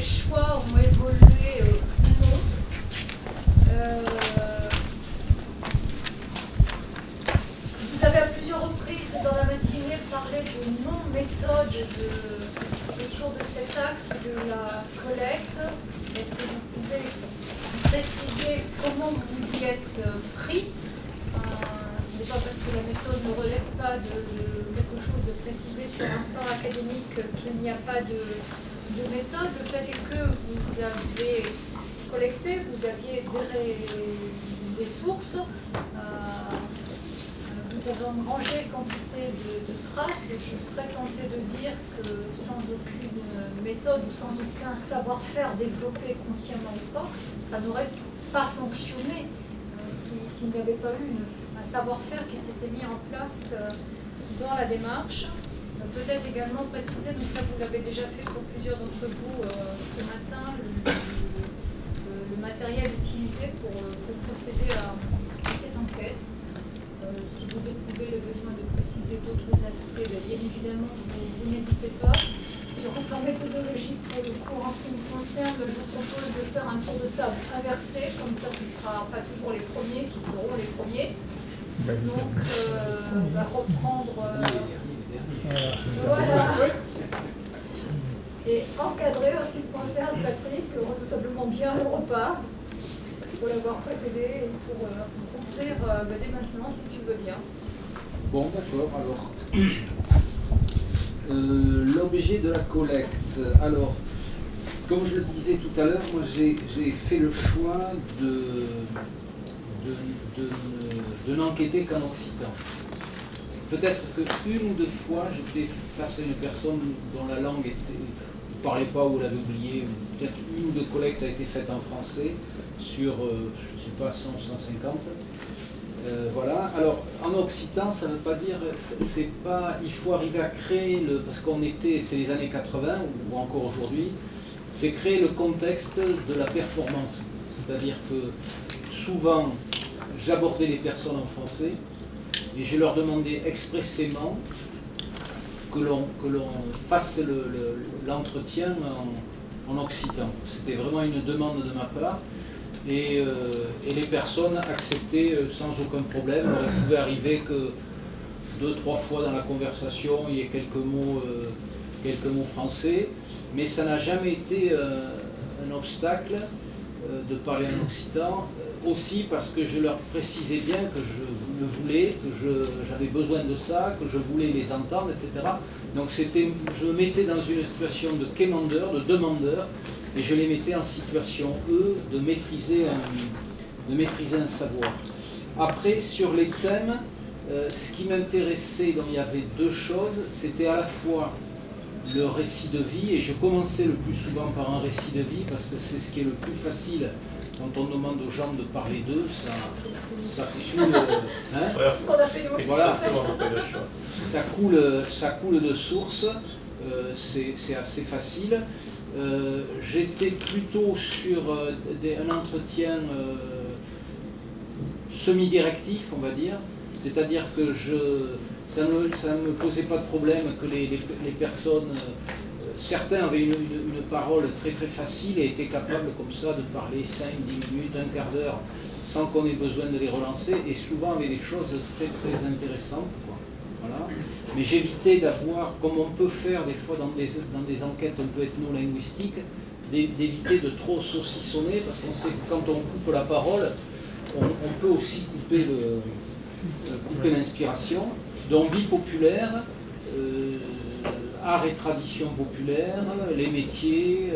choix ont évolué ou non. Vous avez à plusieurs reprises dans la matinée parlé de non-méthode autour de cet acte de la collecte. Est-ce que vous pouvez préciser comment vous y êtes pris? Ce n'est pas parce que la méthode ne relève pas de quelque chose de précisé sur un plan académique qu'il n'y a pas de méthode. Le fait est que vous avez collecté, vous aviez des sources, vous avez engrangé quantité de traces, et je serais tentée de dire que sans aucune méthode ou sans aucun savoir-faire développé consciemment ou pas, ça n'aurait pas fonctionné s'il n'y avait pas eu un savoir-faire qui s'était mis en place dans la démarche. Peut-être également préciser, mais ça vous l'avez déjà fait pour plusieurs d'entre vous ce matin, le matériel utilisé pour procéder à cette enquête. Si vous éprouvez le besoin de préciser d'autres aspects, bien évidemment, vous n'hésitez pas. Sur un plan méthodologique, pour le cours en ce qui me concerne, je vous propose de faire un tour de table inversé, comme ça ce ne sera pas toujours les premiers qui seront les premiers. Donc, on va reprendre... voilà. Et encadrer en ce qui me concerne, Patrick, redoutablement bien le repas, pour l'avoir précédé et pour conclure dès maintenant, si tu veux bien. Bon, d'accord, alors... l'objet de la collecte. Alors, comme je le disais tout à l'heure, moi j'ai fait le choix de n'enquêter qu'en occitan. Peut-être qu'une ou deux fois, j'étais face à une personne dont la langue ne parlait pas ou l'avait oublié, ou peut-être une ou deux collectes a été faite en français sur, je ne sais pas, 100 ou 150. Voilà. Alors, en occitan, ça ne veut pas dire, c'est pas, il faut arriver à créer parce qu'on était, c'est les années 80 ou encore aujourd'hui, c'est créer le contexte de la performance. C'est-à-dire que souvent, j'abordais les personnes en français et je leur demandais expressément que l'on fasse l'entretien en occitan. C'était vraiment une demande de ma part. Et les personnes acceptaient sans aucun problème. Il pouvait arriver que 2-3 fois dans la conversation, il y ait quelques mots français, mais ça n'a jamais été un obstacle de parler en occitan, aussi parce que je leur précisais bien que je le voulais, que j'avais besoin de ça, que je voulais les entendre, etc. Donc je me mettais dans une situation de quémandeur, de demandeur, et je les mettais en situation, eux, de maîtriser un savoir. Après, sur les thèmes, ce qui m'intéressait, donc il y avait deux choses, c'était à la fois le récit de vie, et je commençais le plus souvent par un récit de vie, parce que c'est ce qui est le plus facile quand on demande aux gens de parler d'eux, ça coule, hein, c'est ce qu'on a fait nous aussi. Voilà, ça coule de source, c'est assez facile. J'étais plutôt sur un entretien semi-directif, on va dire, c'est-à-dire que ça ne me posait pas de problème que les personnes, certains avaient une parole très très facile et étaient capables comme ça de parler 5-10 minutes, un quart d'heure, sans qu'on ait besoin de les relancer, et souvent avec des choses très très intéressantes, quoi. Voilà. Mais j'évitais d'avoir, comme on peut faire des fois dans des enquêtes un peu ethno-linguistiques, d'éviter de trop saucissonner, parce qu'on sait que quand on coupe la parole, on peut aussi couper l'inspiration. Donc vie populaire, art et tradition populaire, les métiers,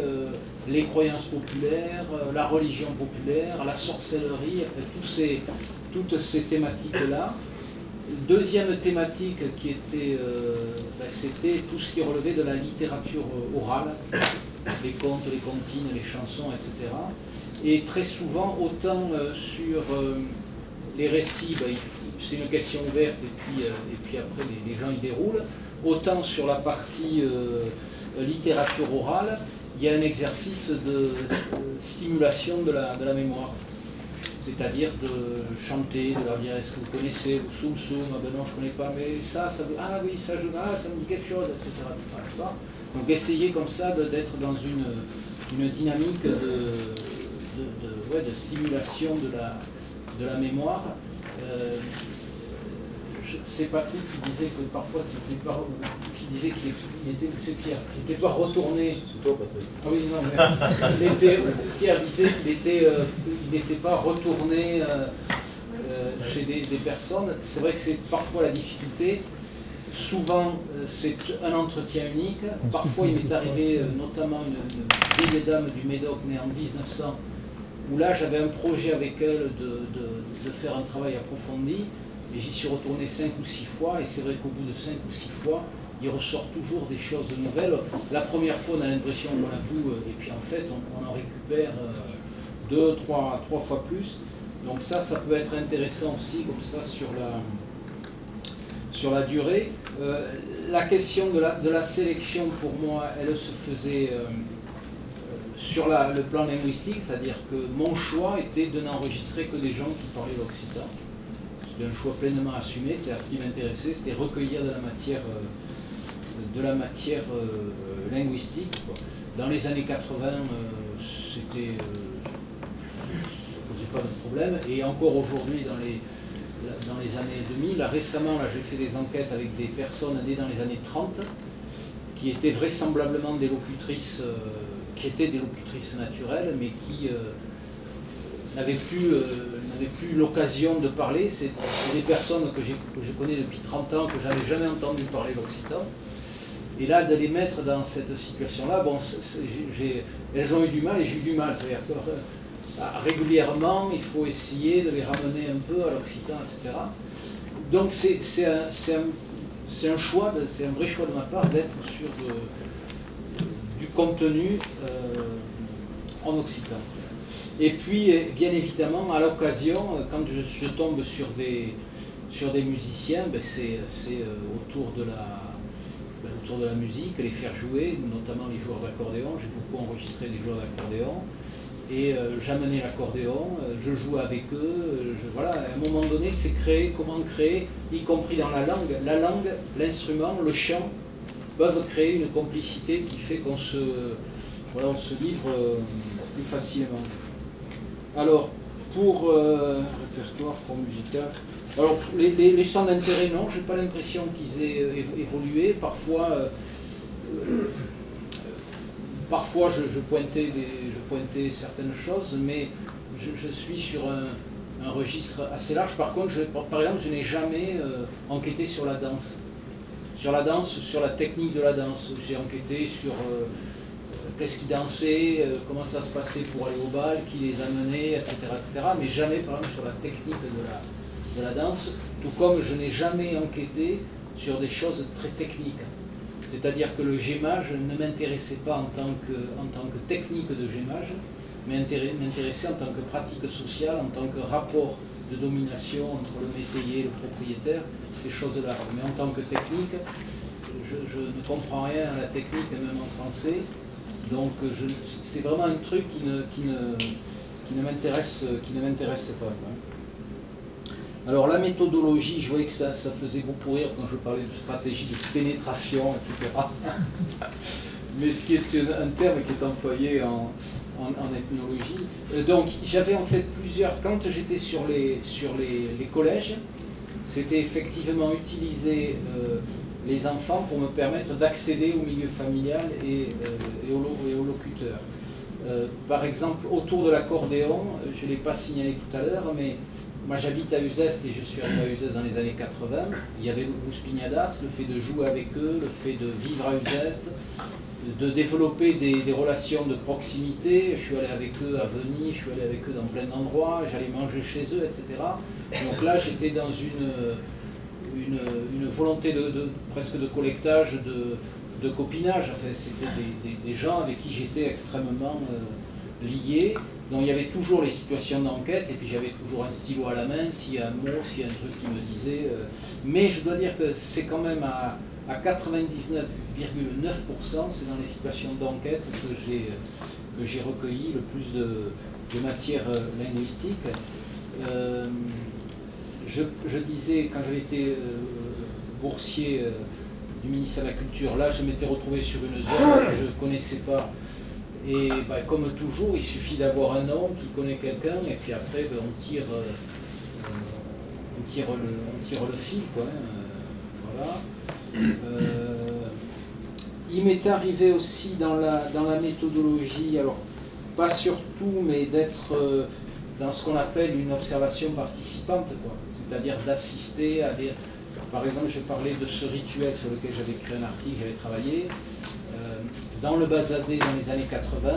les croyances populaires, la religion populaire, la sorcellerie, enfin, toutes ces thématiques-là. Deuxième thématique qui était, c'était tout ce qui relevait de la littérature orale, les contes, les comptines, les chansons, etc. Et très souvent, autant sur les récits, c'est une question ouverte et puis après les gens y déroulent, autant sur la partie littérature orale, il y a un exercice de stimulation de la mémoire. C'est-à-dire de chanter, de leur dire est-ce que vous connaissez le soum soum, ah ben non je ne connais pas, mais ça ah oui, ça me dit quelque chose, etc. Donc essayer comme ça d'être dans une dynamique de stimulation de la mémoire. C'est Patrick qui disait que parfois qui disait qu'il n'était pas retourné. C'est toi, Patrick. Ah oui, non, mais Pierre disait qu'il n'était pas retourné chez des personnes. C'est vrai que c'est parfois la difficulté. Souvent, c'est un entretien unique. Parfois, il m'est arrivé, notamment une vieille dame du Médoc née en 1900, où là, j'avais un projet avec elle de faire un travail approfondi. Et j'y suis retourné 5 ou 6 fois, et c'est vrai qu'au bout de 5 ou 6 fois, il ressort toujours des choses nouvelles. La première fois, on a l'impression qu'on a tout, et puis en fait, on en récupère 2, 3 fois plus. Donc ça peut être intéressant aussi, comme ça, sur la durée. La question de la sélection, pour moi, elle se faisait sur le plan linguistique, c'est-à-dire que mon choix était de n'enregistrer que des gens qui parlaient l'occitan. C'était un choix pleinement assumé, c'est-à-dire ce qui m'intéressait, c'était recueillir de la matière linguistique, quoi. Dans les années 80, c'était posait pas de problème, et encore aujourd'hui, dans les années 2000, là, récemment, là, j'ai fait des enquêtes avec des personnes nées dans les années 30, qui étaient vraisemblablement des locutrices, qui étaient des locutrices naturelles, mais qui n'avaient plus l'occasion de parler. C'est des personnes que je connais depuis 30 ans, que j'avais jamais entendu parler l'occitan. Et là, de les mettre dans cette situation-là, bon, elles ont eu du mal et j'ai eu du mal. C'est-à-dire que régulièrement, il faut essayer de les ramener un peu à l'occitan, etc. Donc c'est un choix, c'est un vrai choix de ma part d'être sur du contenu en occitan. Et puis, bien évidemment, à l'occasion, quand je tombe sur des musiciens, ben c'est autour de la musique, les faire jouer, notamment les joueurs d'accordéon. J'ai beaucoup enregistré des joueurs d'accordéon. Et j'amenais l'accordéon, je jouais avec eux. Voilà, à un moment donné, c'est comment créer, y compris dans la langue. La langue, l'instrument, le chant, peuvent créer une complicité qui fait qu'on se livre plus facilement. Alors, pour répertoire, forme musicale, alors les centres d'intérêt, non, j'ai pas l'impression qu'ils aient évolué. Parfois je pointais certaines choses, mais je suis sur un registre assez large. Par contre, par exemple, je n'ai jamais enquêté sur la danse. Sur la technique de la danse. J'ai enquêté sur qu'est-ce qu'ils dansaient, comment ça se passait pour aller au bal, qui les amenait, etc., etc. Mais jamais, par exemple, sur la technique de la danse, tout comme je n'ai jamais enquêté sur des choses très techniques. C'est-à-dire que le gémage ne m'intéressait pas en tant que technique de gémage, mais m'intéressait en tant que pratique sociale, en tant que rapport de domination entre le métayer et le propriétaire, ces choses-là. Mais en tant que technique, je ne comprends rien à la technique, même en français. Donc c'est vraiment un truc qui ne m'intéresse pas. Alors la méthodologie, je voyais que ça faisait beaucoup rire quand je parlais de stratégie de pénétration, etc. Mais ce qui est un terme qui est employé en ethnologie. Donc j'avais en fait quand j'étais sur les collèges, c'était effectivement utiliser les enfants pour me permettre d'accéder au milieu familial et aux locuteurs. Par exemple, autour de l'accordéon, je ne l'ai pas signalé tout à l'heure, mais moi j'habite à Uzès et je suis arrivé à Uzès dans les années 80. Il y avait Luz Piñadas, le fait de jouer avec eux, le fait de vivre à Uzès, de développer des relations de proximité. Je suis allé avec eux à Venise, je suis allé avec eux dans plein d'endroits, j'allais manger chez eux, etc. Donc là j'étais dans une volonté presque de collectage, de copinage. Enfin, c'était des gens avec qui j'étais extrêmement lié. Donc il y avait toujours les situations d'enquête, et puis j'avais toujours un stylo à la main, s'il y a un mot, s'il y a un truc qui me disait. Mais je dois dire que c'est quand même à 99,9%, c'est dans les situations d'enquête que j'ai recueilli le plus de matière linguistique. Je disais, quand j'avais été boursier du ministère de la Culture, là je m'étais retrouvé sur une zone que je ne connaissais pas, Et comme toujours, il suffit d'avoir un nom qui connaît quelqu'un, et puis après on tire le fil, quoi, voilà. Il m'est arrivé aussi dans la méthodologie, alors pas surtout, mais d'être dans ce qu'on appelle une observation participante, c'est-à-dire d'assister à des... Par exemple, je parlais de ce rituel sur lequel j'avais écrit un article, j'avais travaillé. Dans le Bazadais, dans les années 80,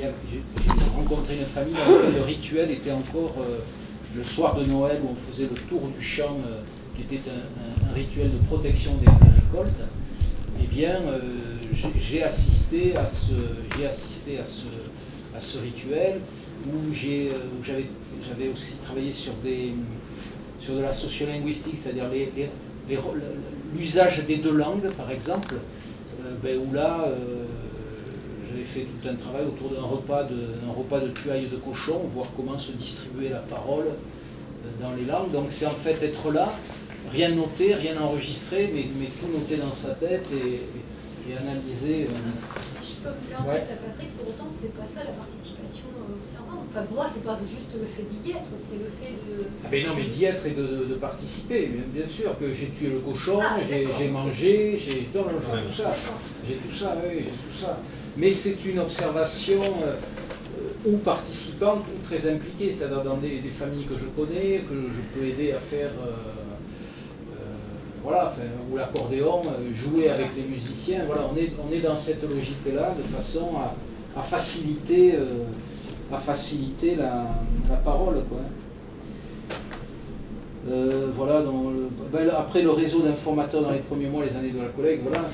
j'ai rencontré une famille dans laquelle le rituel était encore le soir de Noël, où on faisait le tour du champ, qui était un rituel de protection des récoltes. Eh bien, j'ai assisté à ce rituel, où j'avais aussi travaillé sur de la sociolinguistique, c'est-à-dire l'usage des deux langues, par exemple, où là, j'avais fait tout un travail autour d'un repas de tuailles de cochon, voir comment se distribuer la parole dans les langues. Donc c'est en fait être là, rien noter, rien enregistrer, mais tout noter dans sa tête et analyser. Si je peux me permettre, Patrick, pour autant, c'est pas ça la participation observante. Enfin, pour moi, c'est pas juste le fait d'y être, c'est le fait de... Ah ben non, mais d'y être et de participer. Bien sûr que j'ai tué le cochon, j'ai mangé, j'ai tout ça. J'ai tout ça, oui, j'ai tout ça. Mais c'est une observation ou participante ou très impliquée, c'est-à-dire dans des familles que je connais, que je peux aider à faire... voilà, enfin, ou l'accordéon, jouer avec les musiciens, voilà, on est dans cette logique-là, de façon à faciliter la parole, quoi. Voilà, après le réseau d'informateurs dans les premiers mois, les années de la collègue, voilà,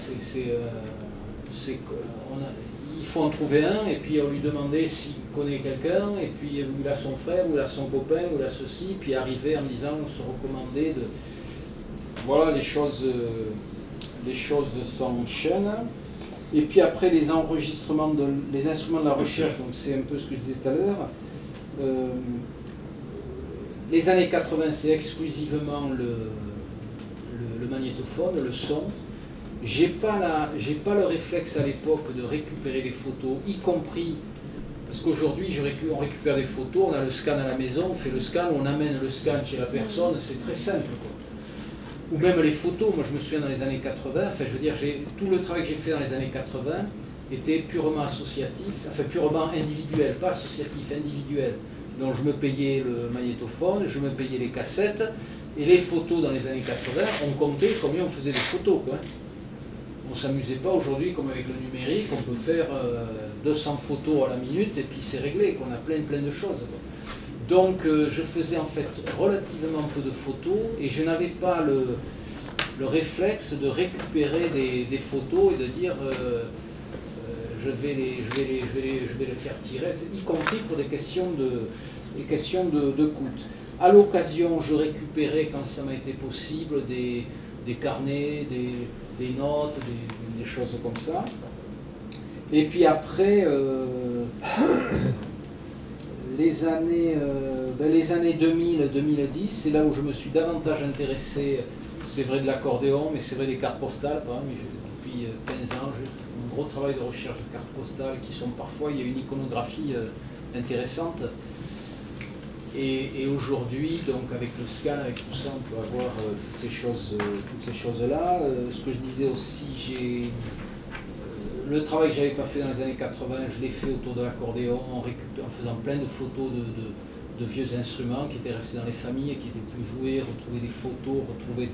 il faut en trouver un, et puis on lui demander s'il connaît quelqu'un, et puis où il a son frère, où il a son copain, où il a ceci, puis arriver en disant, se recommander de... Voilà, les choses s'enchaînent. Et puis après, les enregistrements, les instruments de la recherche, donc c'est un peu ce que je disais tout à l'heure. Les années 80, c'est exclusivement le magnétophone, le son. J'ai pas le réflexe à l'époque de récupérer les photos, y compris, parce qu'aujourd'hui, on récupère des photos, on a le scan à la maison, on fait le scan, on amène le scan chez la personne, c'est très simple, quoi. Ou même les photos, moi je me souviens dans les années 80, enfin je veux dire, tout le travail que j'ai fait dans les années 80 était purement associatif, enfin purement individuel, pas associatif, individuel. Donc je me payais le magnétophone, je me payais les cassettes, et les photos dans les années 80, on comptait combien on faisait des photos, quoi. On ne s'amusait pas aujourd'hui comme avec le numérique, on peut faire 200 photos à la minute et puis c'est réglé, qu'on a plein de choses, quoi. Donc je faisais en fait relativement peu de photos et je n'avais pas le réflexe de récupérer des photos et de dire je vais les faire tirer, y compris pour des questions de coût. À l'occasion, je récupérais, quand ça m'a été possible, des carnets, des notes, des choses comme ça. Et puis après... les années 2000-2010, c'est là où je me suis davantage intéressé, c'est vrai de l'accordéon, mais c'est vrai des cartes postales, par exemple, depuis 15 ans, j'ai un gros travail de recherche de cartes postales qui sont parfois, il y a une iconographie intéressante. Et aujourd'hui, donc avec le scan, avec tout ça, on peut avoir toutes ces choses-là. Ce que je disais aussi, le travail que je n'avais pas fait dans les années 80, je l'ai fait autour de l'accordéon, en faisant plein de photos de vieux instruments qui étaient restés dans les familles et qui étaient plus joués, retrouver des photos, retrouver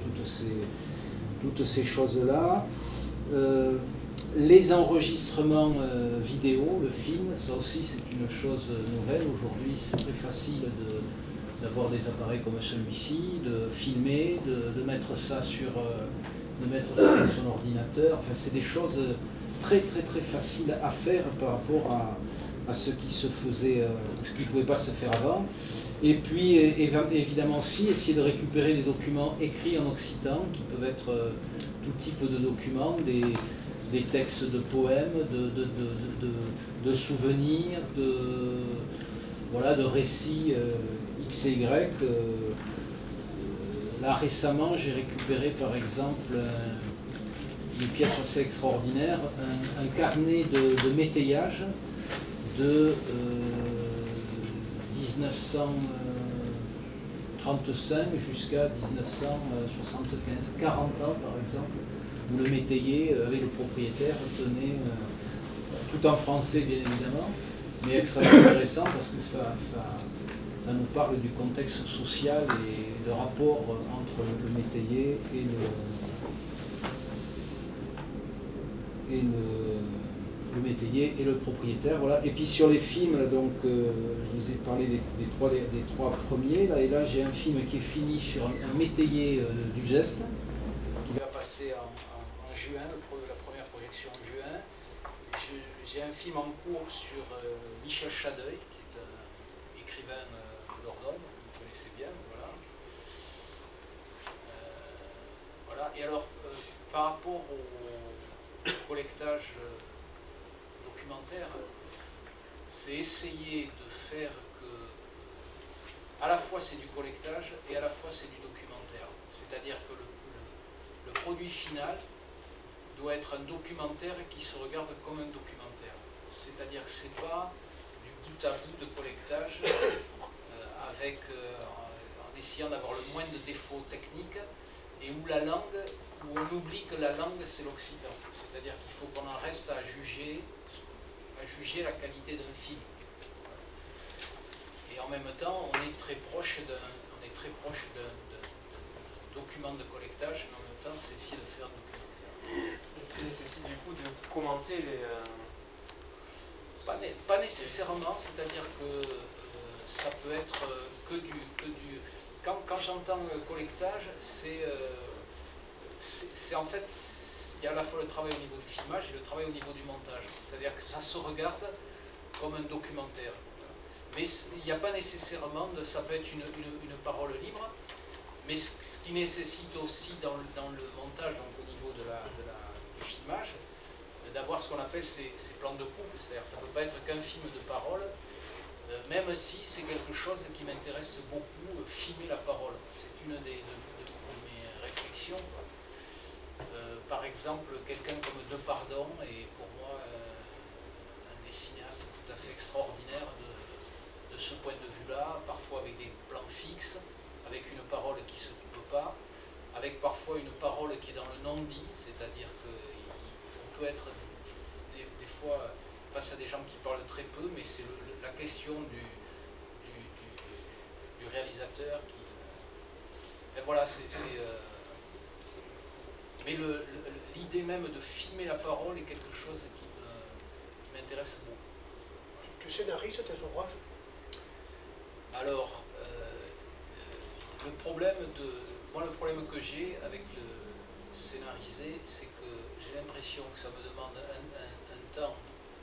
toutes ces choses-là. Les enregistrements vidéo, le film, ça aussi c'est une chose nouvelle. Aujourd'hui, c'est très facile d'avoir des appareils comme celui-ci, de filmer, de mettre ça sur son ordinateur. Enfin, c'est des choses très facile à faire par rapport à ce qui se faisait, ce qui ne pouvait pas se faire avant. Et puis évidemment aussi essayer de récupérer des documents écrits en occitan qui peuvent être tout type de documents, des textes de poèmes, de souvenirs, de récits X et Y. Là récemment j'ai récupéré par exemple une pièce assez extraordinaire, un carnet de métayage de 1935 jusqu'à 1975, 40 ans par exemple, où le métayer avec le propriétaire tenait, tout en français bien évidemment, mais extrêmement intéressant parce que ça nous parle du contexte social et le rapport entre le métayer et le métayer et le propriétaire, voilà. Et puis sur les films, donc je vous ai parlé des trois premiers, là, et là j'ai un film qui est fini sur un métayer du Geste, qui va passer en juin, la première projection en juin. J'ai un film en cours sur Michel Chadeuil, qui est un écrivain de Dordogne, vous connaissez bien, voilà. Voilà. Et alors, par rapport au collectage documentaire, c'est essayer de faire que, à la fois c'est du collectage et à la fois c'est du documentaire. C'est-à-dire que le produit final doit être un documentaire qui se regarde comme un documentaire. C'est-à-dire que ce n'est pas du bout à bout de collectage en essayant d'avoir le moins de défauts techniques et où on oublie que la langue c'est l'occitan. C'est-à-dire qu'il faut qu'on en reste à juger la qualité d'un film. Et en même temps, on est très proche d'un document de collectage, mais en même temps c'est essayer de faire un documentaire. Est-ce que nécessite du coup de commenter les... Pas nécessairement, c'est-à-dire que ça peut être que du... Quand j'entends collectage, c'est en fait, il y a à la fois le travail au niveau du filmage et le travail au niveau du montage. C'est-à-dire que ça se regarde comme un documentaire. Mais il n'y a pas nécessairement, ça peut être une parole libre, mais ce qui nécessite aussi dans le montage, donc au niveau du filmage, d'avoir ce qu'on appelle ces plans de couple. C'est-à-dire que ça ne peut pas être qu'un film de parole, même si c'est quelque chose qui m'intéresse beaucoup, filmer la parole. C'est une de mes réflexions. Par exemple, quelqu'un comme Depardon est pour moi un des cinéastes tout à fait extraordinaire de ce point de vue-là, parfois avec des plans fixes, avec une parole qui ne se coupe pas, avec parfois une parole qui est dans le non-dit, c'est-à-dire qu'on peut être des fois face à des gens qui parlent très peu, mais c'est la question du réalisateur qui... Et voilà, mais l'idée même de filmer la parole est quelque chose qui m'intéresse beaucoup. Tu scénarises tes ouvrages? Alors, le problème que j'ai avec le scénarisé, c'est que j'ai l'impression que ça me demande un temps,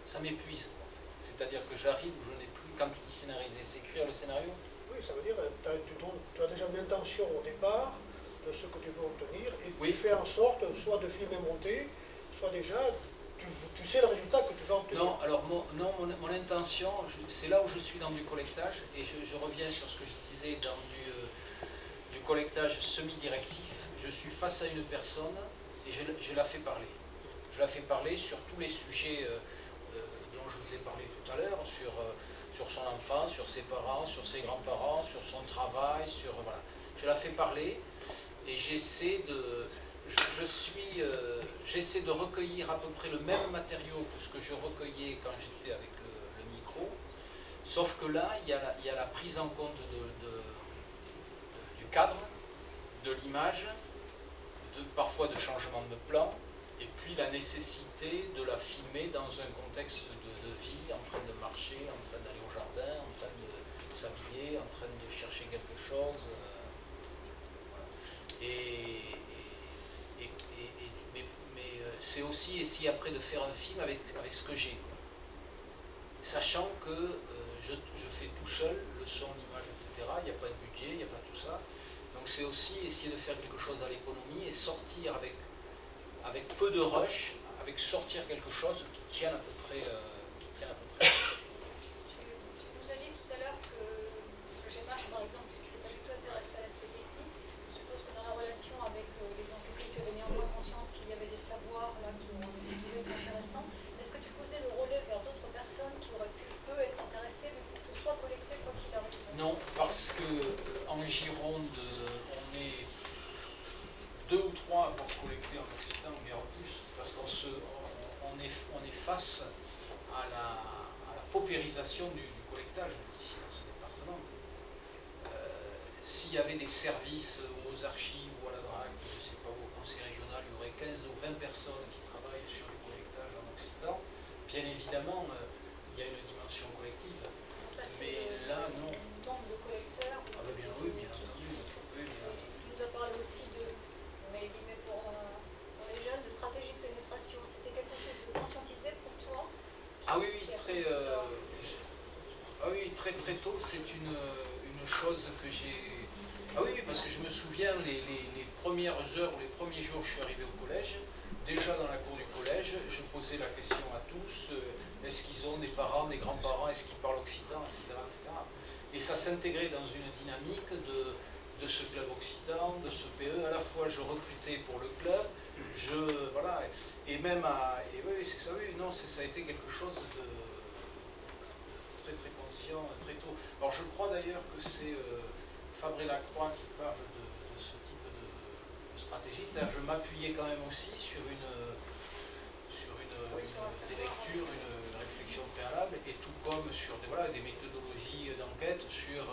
ça m'épuise. C'est-à-dire que j'arrive où je n'ai plus, quand tu dis scénariser, c'est écrire le scénario? Oui, ça veut dire que tu as déjà une intention au départ de ce que tu veux obtenir, et oui. Tu fais en sorte soit de filmer monter, soit déjà, tu sais le résultat que tu vas obtenir. Non, alors mon intention, c'est là où je suis dans du collectage, et je reviens sur ce que je disais dans du collectage semi-directif. Je suis face à une personne et je la fais parler. Je la fais parler sur tous les sujets dont je vous ai parlé tout à l'heure, sur son enfance, sur ses parents, sur ses grands-parents, sur son travail, voilà. Je la fais parler et j'essaie de recueillir à peu près le même matériau que ce que je recueillais quand j'étais avec le micro, sauf que là, il y a la prise en compte du cadre, de l'image, parfois de changement de plan, et puis la nécessité de la filmer dans un contexte de vie, en train de marcher, en train d'aller au jardin, en train de s'habiller, en train de chercher quelque chose. Mais c'est aussi essayer après de faire un film avec ce que j'ai. Sachant que je fais tout seul, le son, l'image, etc. Il n'y a pas de budget, il n'y a pas tout ça. Donc c'est aussi essayer de faire quelque chose à l'économie et sortir avec peu de rush, avec sortir quelque chose qui tienne à peu près. Vous avez dit tout à l'heure que GMH, par exemple, tu n'es pas du tout intéressé à l'aspect technique. Je suppose que dans la relation avec les enquêtés, tu avais néanmoins conscience qu'il y avait des savoirs là qui pouvaient être intéressants. Est-ce que tu posais le relais vers d'autres personnes qui auraient pu, eux, face à la paupérisation du collectage ici dans ce département. S'il y avait des services aux archives ou à la DRAC, je ne sais pas où, au conseil régional, il y aurait 15 ou 20 personnes qui travaillent sur le collectage en Occitan. Bien évidemment, il y a une dimension collective, mais là, non. Nombre de collecteurs. Ah ben bien oui, bien entendu. Oui, bien entendu. Tu nous as parlé aussi de, on met les guillemets pour les jeunes, de stratégie de pénétration. C'était quelque chose de conscientisé pour toi? Ah oui, oui, très tôt, c'est une chose que j'ai... Ah oui, parce que je me souviens, les premières heures ou les premiers jours, je suis arrivé au collège. Déjà dans la cour du collège, je posais la question à tous, est-ce qu'ils ont des parents, des grands-parents, est-ce qu'ils parlent occitan, etc., etc. Et ça s'intégrait dans une dynamique de ce club occitan, de ce PE. À la fois, je recrutais pour le club, voilà, et même et oui, c'est ça, oui, non, ça a été quelque chose de très conscient, très tôt. Alors, je crois d'ailleurs que c'est Fabre-Lacroix qui parle de ce type de stratégie, c'est-à-dire que je m'appuyais quand même aussi sur des lectures, une réflexion préalable, et tout comme sur des méthodologies d'enquête sur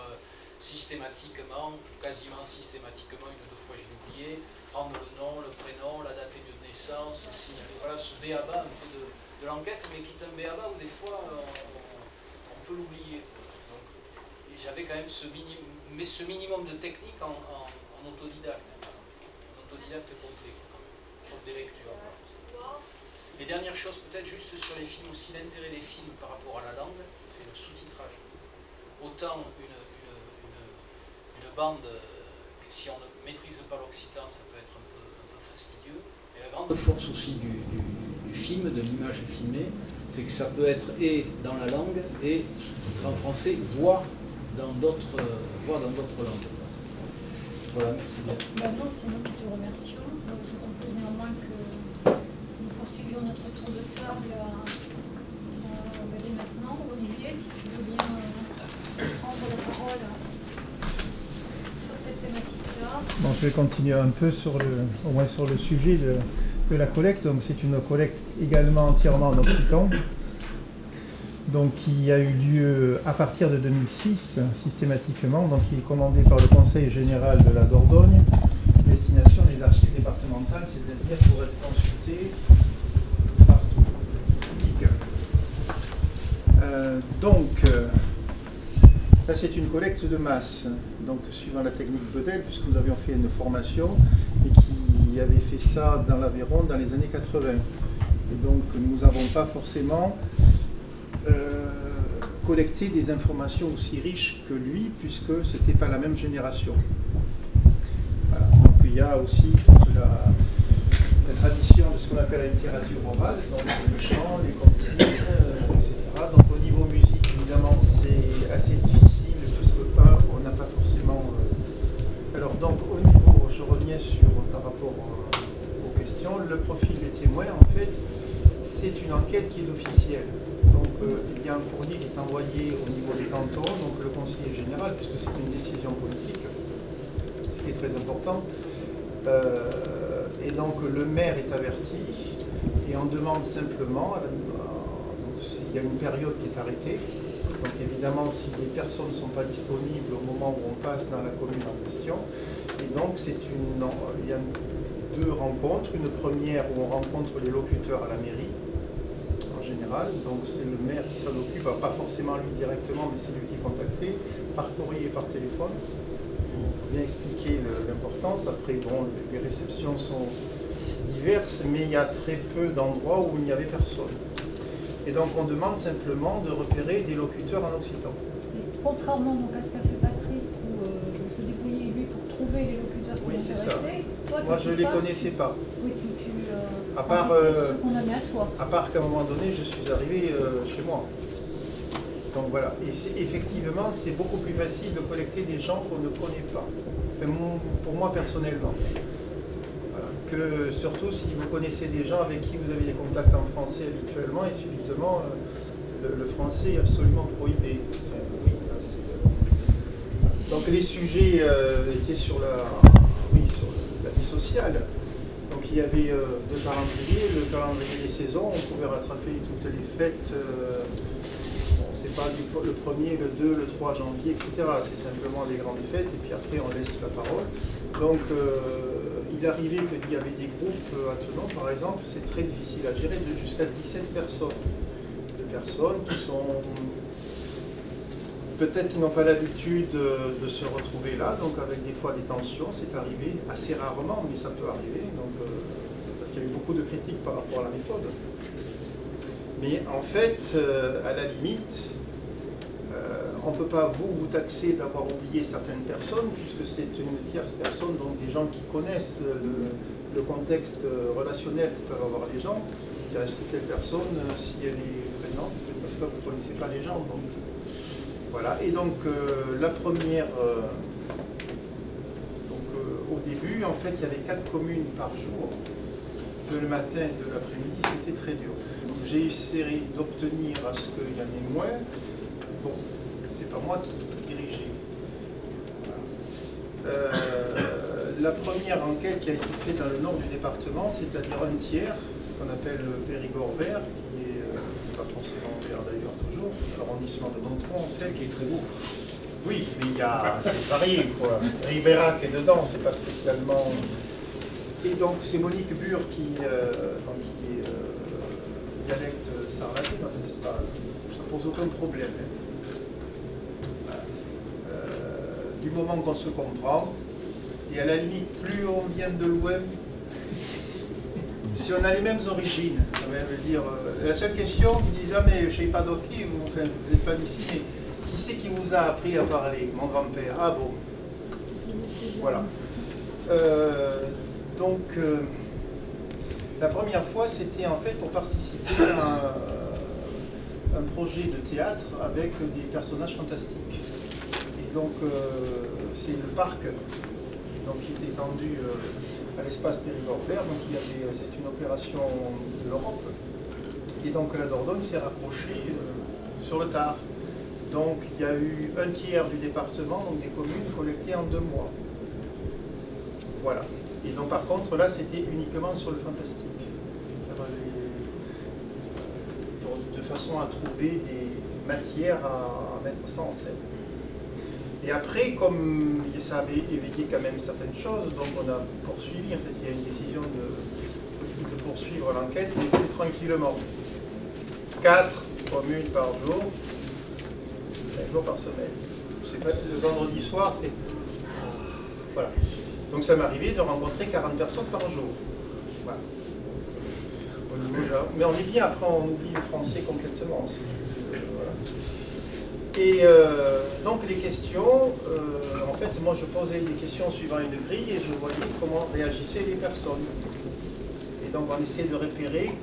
systématiquement, quasiment systématiquement, une ou deux fois j'ai oublié, prendre le nom, le prénom, la date et lieu de naissance, signaler, voilà, ce b.a.-ba un peu de l'enquête, mais qui est un b.a.-ba où des fois on peut l'oublier. J'avais quand même ce minimum de technique en autodidacte, complet, sauf des lectures. Voilà. Et dernière chose, peut-être juste sur les films aussi, l'intérêt des films par rapport à la langue, c'est le sous-titrage. Autant une bande, que si on ne maîtrise pas l'occitan, ça peut être un peu fastidieux. Et la grande force aussi du film, de l'image filmée, c'est que ça peut être et dans la langue et en français, voire dans d'autres langues. Voilà, merci bien. Maintenant, c'est nous qui te remercions. Donc, je propose néanmoins que nous poursuivions notre tour de table dès maintenant. Olivier, si tu veux bien prendre la parole sur cette thématique-là. Bon, je vais continuer un peu au moins sur le sujet de la collecte. Donc, c'est une collecte également entièrement en occitan, donc qui a eu lieu à partir de 2006 systématiquement, donc qui est commandé par le Conseil général de la Dordogne, destination des archives départementales, c'est-à-dire pour être consulté partout. Là c'est une collecte de masse, donc suivant la technique Bedel, puisque nous avions fait une formation et qui avait fait ça dans l'Aveyron dans les années 80. Et donc nous n'avons pas forcément collecter des informations aussi riches que lui, puisque ce n'était pas la même génération. Voilà. Donc il y a aussi toute la tradition de ce qu'on appelle la littérature orale, donc le chant, les comptines, etc. Donc au niveau musique, évidemment, c'est assez difficile, parce que on n'a pas forcément... Alors donc au niveau, je reviens par rapport aux questions, le profil des témoins, en fait, c'est une enquête qui est officielle. Donc il y a un courrier qui est envoyé au niveau des cantons, donc le conseiller général, puisque c'est une décision politique, ce qui est très important. Et donc le maire est averti, et on demande simplement, il y a une période qui est arrêtée, donc évidemment si les personnes ne sont pas disponibles au moment où on passe dans la commune en question, et donc il y a deux rencontres, une première où on rencontre les locuteurs à la mairie, général, donc c'est le maire qui s'en occupe, pas forcément lui directement, mais c'est lui qui est contacté, par courrier et par téléphone, pour bien expliquer l'importance. Après, bon, les réceptions sont diverses, mais il y a très peu d'endroits où il n'y avait personne. Et donc on demande simplement de repérer des locuteurs en occitan. Et contrairement donc, à ce qu'a fait Patrick, où il se débrouillait lui pour trouver les locuteurs qui l'intéressaient, moi je ne les connaissais pas. Oui, à part qu'à un moment donné, je suis arrivé chez moi. Donc voilà. Et effectivement, c'est beaucoup plus facile de collecter des gens qu'on ne connaît pas. Enfin, pour moi, personnellement. Voilà. Que surtout si vous connaissez des gens avec qui vous avez des contacts en français habituellement et subitement, le français est absolument prohibé. Enfin, oui, là, donc les sujets étaient sur la vie sociale. Donc il y avait deux calendriers, le calendrier des saisons, on pouvait rattraper toutes les fêtes, c'est pas le 1er, le 2, le 3 janvier, etc. C'est simplement les grandes fêtes et puis après on laisse la parole. Donc il arrivait qu'il y avait des groupes à Tenon, par exemple, c'est très difficile à gérer, jusqu'à 17 personnes. De personnes qui sont... Peut-être qu'ils n'ont pas l'habitude de se retrouver là, donc avec des fois des tensions, c'est arrivé, assez rarement, mais ça peut arriver, donc, parce qu'il y a eu beaucoup de critiques par rapport à la méthode. Mais en fait, à la limite, on ne peut pas vous taxer d'avoir oublié certaines personnes, puisque c'est une tierce personne, donc des gens qui connaissent le contexte relationnel que peuvent avoir les gens. Il reste que telle personne, si elle est présente, parce que vous ne connaissez pas les gens. Donc, voilà. Et donc, la première, au début, en fait, il y avait 4 communes par jour, de le matin et de l'après-midi, c'était très dur. J'ai essayé d'obtenir à ce qu'il y en ait moins. Bon, c'est pas moi qui dirigeais. Voilà. La première enquête qui a été faite dans le nord du département, c'est-à-dire un tiers, ce qu'on appelle le Périgord vert, qui est pas forcément vert d'ailleurs toujours, l'arrondissement de Nontron en fait. Qui est très beau. Oui, mais il y a, c'est varié quoi. Ribérac est dedans, c'est pas spécialement. Et donc c'est Monique Bure qui est dialecte sarrasin, enfin, ça pose aucun problème. Du moment qu'on se comprend, et à la limite, plus on vient de l'OM, si on a les mêmes origines, ça veut dire, la seule question, vous dites, ah mais je ne sais pas d'Oki, enfin, vous n'êtes pas d'ici, mais qui c'est qui vous a appris à parler? Mon grand-père. Ah bon. Voilà. Donc, la première fois, c'était en fait pour participer à un projet de théâtre avec des personnages fantastiques. Et donc, c'est le parc donc, qui est étendu à l'espace Périgord vert. Donc, c'est une opération de l'Europe. Et donc, la Dordogne s'est rapprochée sur le tard. Donc, il y a eu un tiers du département, donc des communes, collectées en 2 mois. Voilà. Et donc par contre, là, c'était uniquement sur le fantastique. De façon à trouver des matières à mettre ça en scène. Et après, comme ça avait éveillé quand même certaines choses, donc on a poursuivi, en fait, il y a une décision de poursuivre l'enquête, mais plus tranquillement. 4 communes par jour, 5 jours par semaine. Le vendredi soir, c'est... Voilà. Donc ça m'arrivait de rencontrer 40 personnes par jour. Voilà. Mais on est bien, après on oublie le français complètement. Voilà. Et donc les questions, en fait moi je posais des questions suivant une grille et je voyais comment réagissaient les personnes. Et donc on essaie de repérer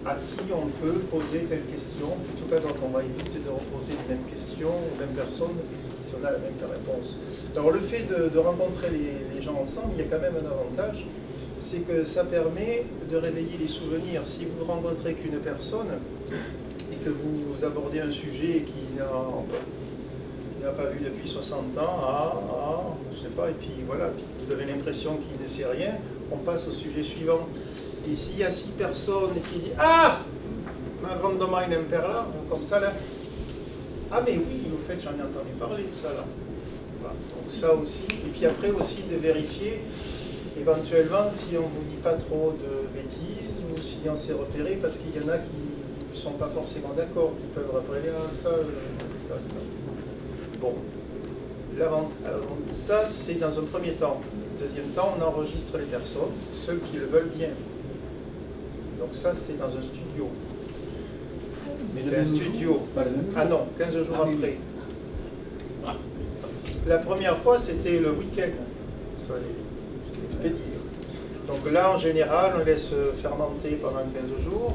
à qui on peut poser telle question. En tout cas donc on va éviter de reposer les mêmes questions aux mêmes personnes si on a la même réponse. Alors le fait de rencontrer les gens ensemble, il y a quand même un avantage, c'est que ça permet de réveiller les souvenirs. Si vous ne rencontrez qu'une personne et que vous abordez un sujet qu'il n'a pas vu depuis 60 ans, je sais pas, et puis voilà, puis vous avez l'impression qu'il ne sait rien, on passe au sujet suivant. Et s'il y a 6 personnes qui disent « Ah, ma grande-maman il aime faire là », comme ça là, « Ah mais oui, au fait j'en ai entendu parler de ça là ». Voilà. Donc ça aussi, et puis après aussi de vérifier éventuellement si on ne vous dit pas trop de bêtises ou si on s'est repéré, parce qu'il y en a qui ne sont pas forcément d'accord, qui peuvent rappeler « Ah ça, etc. » Bon, alors, ça c'est dans un premier temps. Deuxième temps, on enregistre les personnes, ceux qui le veulent bien. Donc ça, c'est dans un studio. Mais un studio. Ah non, 15 jours après. Oui. La première fois, c'était le week-end, sur les expédiés. Donc là, en général, on laisse fermenter pendant 15 jours.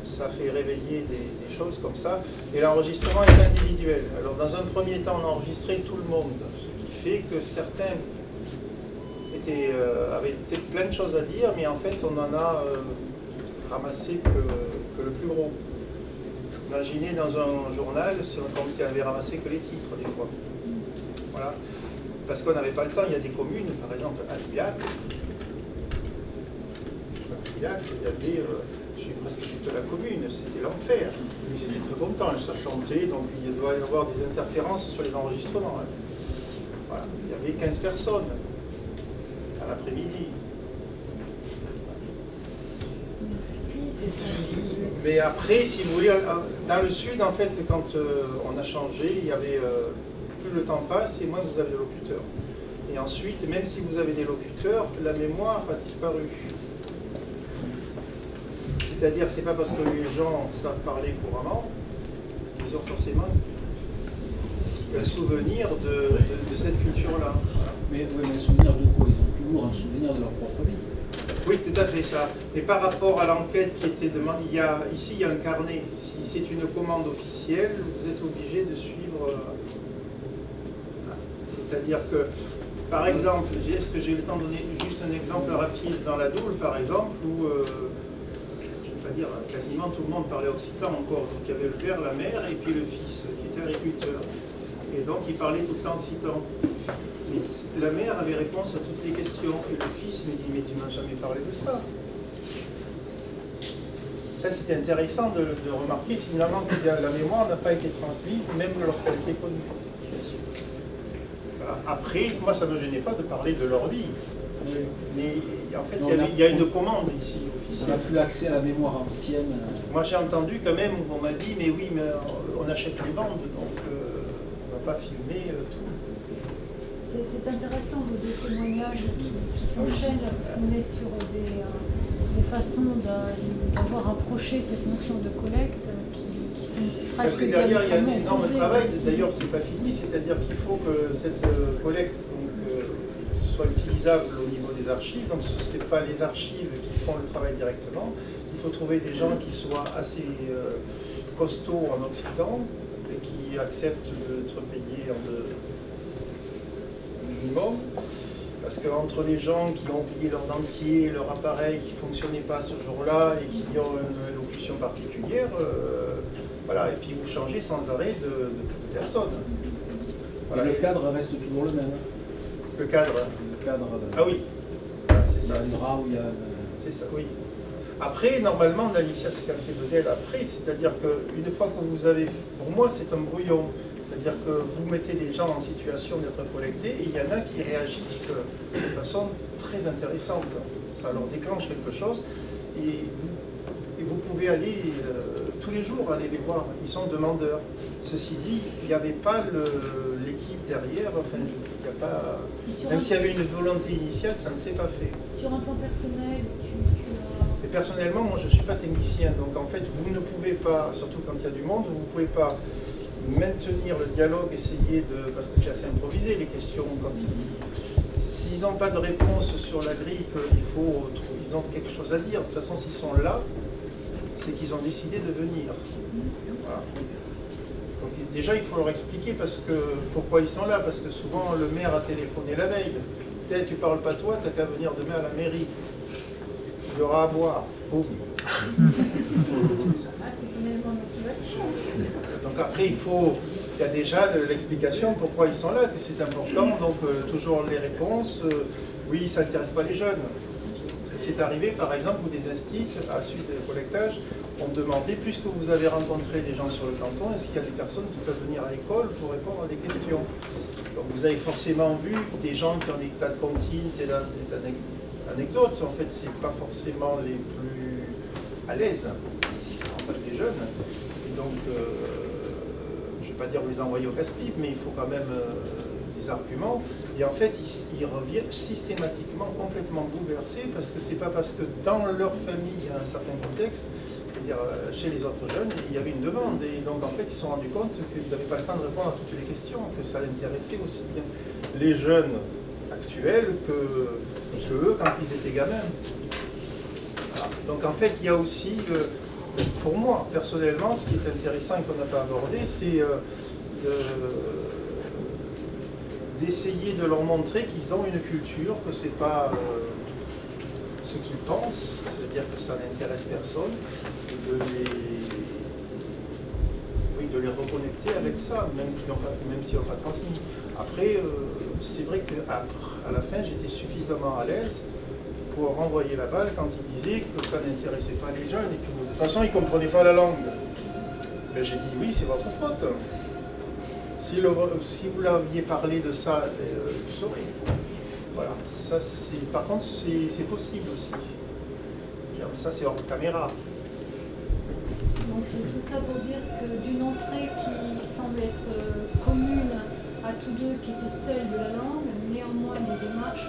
Ça fait réveiller des choses comme ça. Et l'enregistrement est individuel. Alors dans un premier temps, on a enregistré tout le monde, ce qui fait que certains avaient plein de choses à dire, mais en fait, on en a ramassé que le plus gros. Imaginez dans un journal, comme si on avait ramassé que les titres, des fois. Voilà. Parce qu'on n'avait pas le temps. Il y a des communes, par exemple, à Luyac, Aurillac, il y avait presque toute la commune, c'était l'enfer. Ils étaient très contents, ça chantait, donc il doit y avoir des interférences sur les enregistrements. Hein. Voilà. Il y avait 15 personnes à l'après-midi. Mais après, si vous voulez, dans le sud, en fait, quand on a changé, il y avait plus le temps passe et moins vous avez de locuteurs. Et ensuite, même si vous avez des locuteurs, la mémoire a disparu. C'est-à-dire, c'est pas parce que les gens savent parler couramment qu'ils ont forcément un souvenir de cette culture-là. Voilà. Mais un souvenir de quoi? Ils ont toujours un souvenir de leur propre vie. Oui, tout à fait ça. Et par rapport à l'enquête qui était demandée, ici il y a un carnet. Si c'est une commande officielle, vous êtes obligé de suivre. C'est-à-dire que, par exemple, est-ce que j'ai le temps de donner juste un exemple rapide dans la Doule, par exemple, où, je ne vais pas dire, quasiment tout le monde parlait occitan encore. Donc il y avait le père, la mère et puis le fils qui était agriculteur. Et donc il parlait tout le temps occitan. Mais la mère avait réponse à toutes les questions. Et le fils me dit, mais tu m'as jamais parlé de ça. Ça, c'était intéressant de remarquer finalement que la mémoire n'a pas été transmise, même lorsqu'elle était connue. Voilà. Après, moi, ça ne me gênait pas de parler de leur vie. Mais en fait, il y a une commande ici, officielle. On n'a plus accès à la mémoire ancienne. Moi, j'ai entendu quand même, on m'a dit, mais oui, mais on achète les bandes, donc on ne va pas filmer tout. C'est intéressant vos deux témoignages qui s'enchaînent, parce qu'on est sur des façons d'avoir approché cette notion de collecte qui sont presque. Parce que derrière, il y a un énorme travail, d'ailleurs, c'est pas fini, c'est-à-dire qu'il faut que cette collecte soit utilisable au niveau des archives. Donc, ce n'est pas les archives qui font le travail directement. Il faut trouver des gens qui soient assez costauds en Occident et qui acceptent d'être payés en minimum, parce qu'entre les gens qui ont oublié leur dentier, leur appareil qui ne fonctionnait pas ce jour-là et qui ont une locution particulière, voilà, et puis vous changez sans arrêt de personnes. Voilà. Et le cadre reste toujours le même. Le cadre. Le cadre. Ah oui. Voilà, c'est ça. Il y a un drap où il y a. C'est ça, oui. Après, normalement, on a mis ça ce qu'a fait Bedel après, c'est-à-dire qu'une fois que vous avez. Pour moi, c'est un brouillon. C'est-à-dire que vous mettez les gens en situation d'être collectés et il y en a qui réagissent de façon très intéressante. Ça leur déclenche quelque chose et vous pouvez aller tous les jours aller les voir. Ils sont demandeurs. Ceci dit, il n'y avait pas l'équipe derrière. Enfin, il n'y a pas. Même s'il y avait une volonté initiale, ça ne s'est pas fait. Sur un plan personnel, Et personnellement, moi, je ne suis pas technicien. Donc, en fait, vous ne pouvez pas, surtout quand il y a du monde, vous ne pouvez pas maintenir le dialogue, essayer de... Parce que c'est assez improvisé, les questions, quand s'ils n'ont pas de réponse sur la grille, ils ont quelque chose à dire. De toute façon, s'ils sont là, c'est qu'ils ont décidé de venir. Voilà. Donc, déjà, il faut leur expliquer pourquoi ils sont là, parce que souvent, le maire a téléphoné la veille. Peut-être tu parles pas toi, tu n'as qu'à venir demain à la mairie. Il y aura à boire. Oh. Donc après, il y a déjà il pourquoi ils sont là, que c'est important, donc toujours les réponses, oui, ça n'intéresse pas les jeunes. C'est arrivé par exemple où des instituts, à la suite des collectages, ont demandé, puisque vous avez rencontré des gens sur le canton, est-ce qu'il y a des personnes qui peuvent venir à l'école pour répondre à des questions? Donc vous avez forcément vu des gens qui ont des tas de comptines, des tas d'anecdotes, en fait, c'est pas forcément les plus à l'aise, en fait, les jeunes. Et donc, je ne vais pas dire les envoyer au casse-pipe, mais il faut quand même des arguments. Et en fait, ils reviennent systématiquement complètement bouleversés, parce que c'est pas parce que dans leur famille, il y a un certain contexte, c'est-à-dire chez les autres jeunes, il y avait une demande. Et donc, en fait, ils se sont rendus compte qu'ils n'avaient pas le temps de répondre à toutes les questions, que ça intéressait aussi bien les jeunes actuels que eux quand ils étaient gamins. Voilà. Donc, en fait, il y a aussi... pour moi, personnellement, ce qui est intéressant et qu'on n'a pas abordé, c'est d'essayer de leur montrer qu'ils ont une culture, que ce n'est pas ce qu'ils pensent, c'est-à-dire que ça n'intéresse personne, et de les reconnecter avec ça, même s'ils n'ont pas transmis. Après, c'est vrai qu'à la fin, j'étais suffisamment à l'aise pour renvoyer la balle quand il disait que ça n'intéressait pas les jeunes et que de toute façon ils ne comprenaient pas la langue. Ben, j'ai dit oui, c'est votre faute. Si vous l'aviez parlé de ça, vous saurez. Voilà, ça c'est. Par contre, c'est possible aussi. Ça c'est hors caméra. Donc tout ça pour dire que d'une entrée qui semble être commune à tous deux, qui était celle de la langue, néanmoins des démarches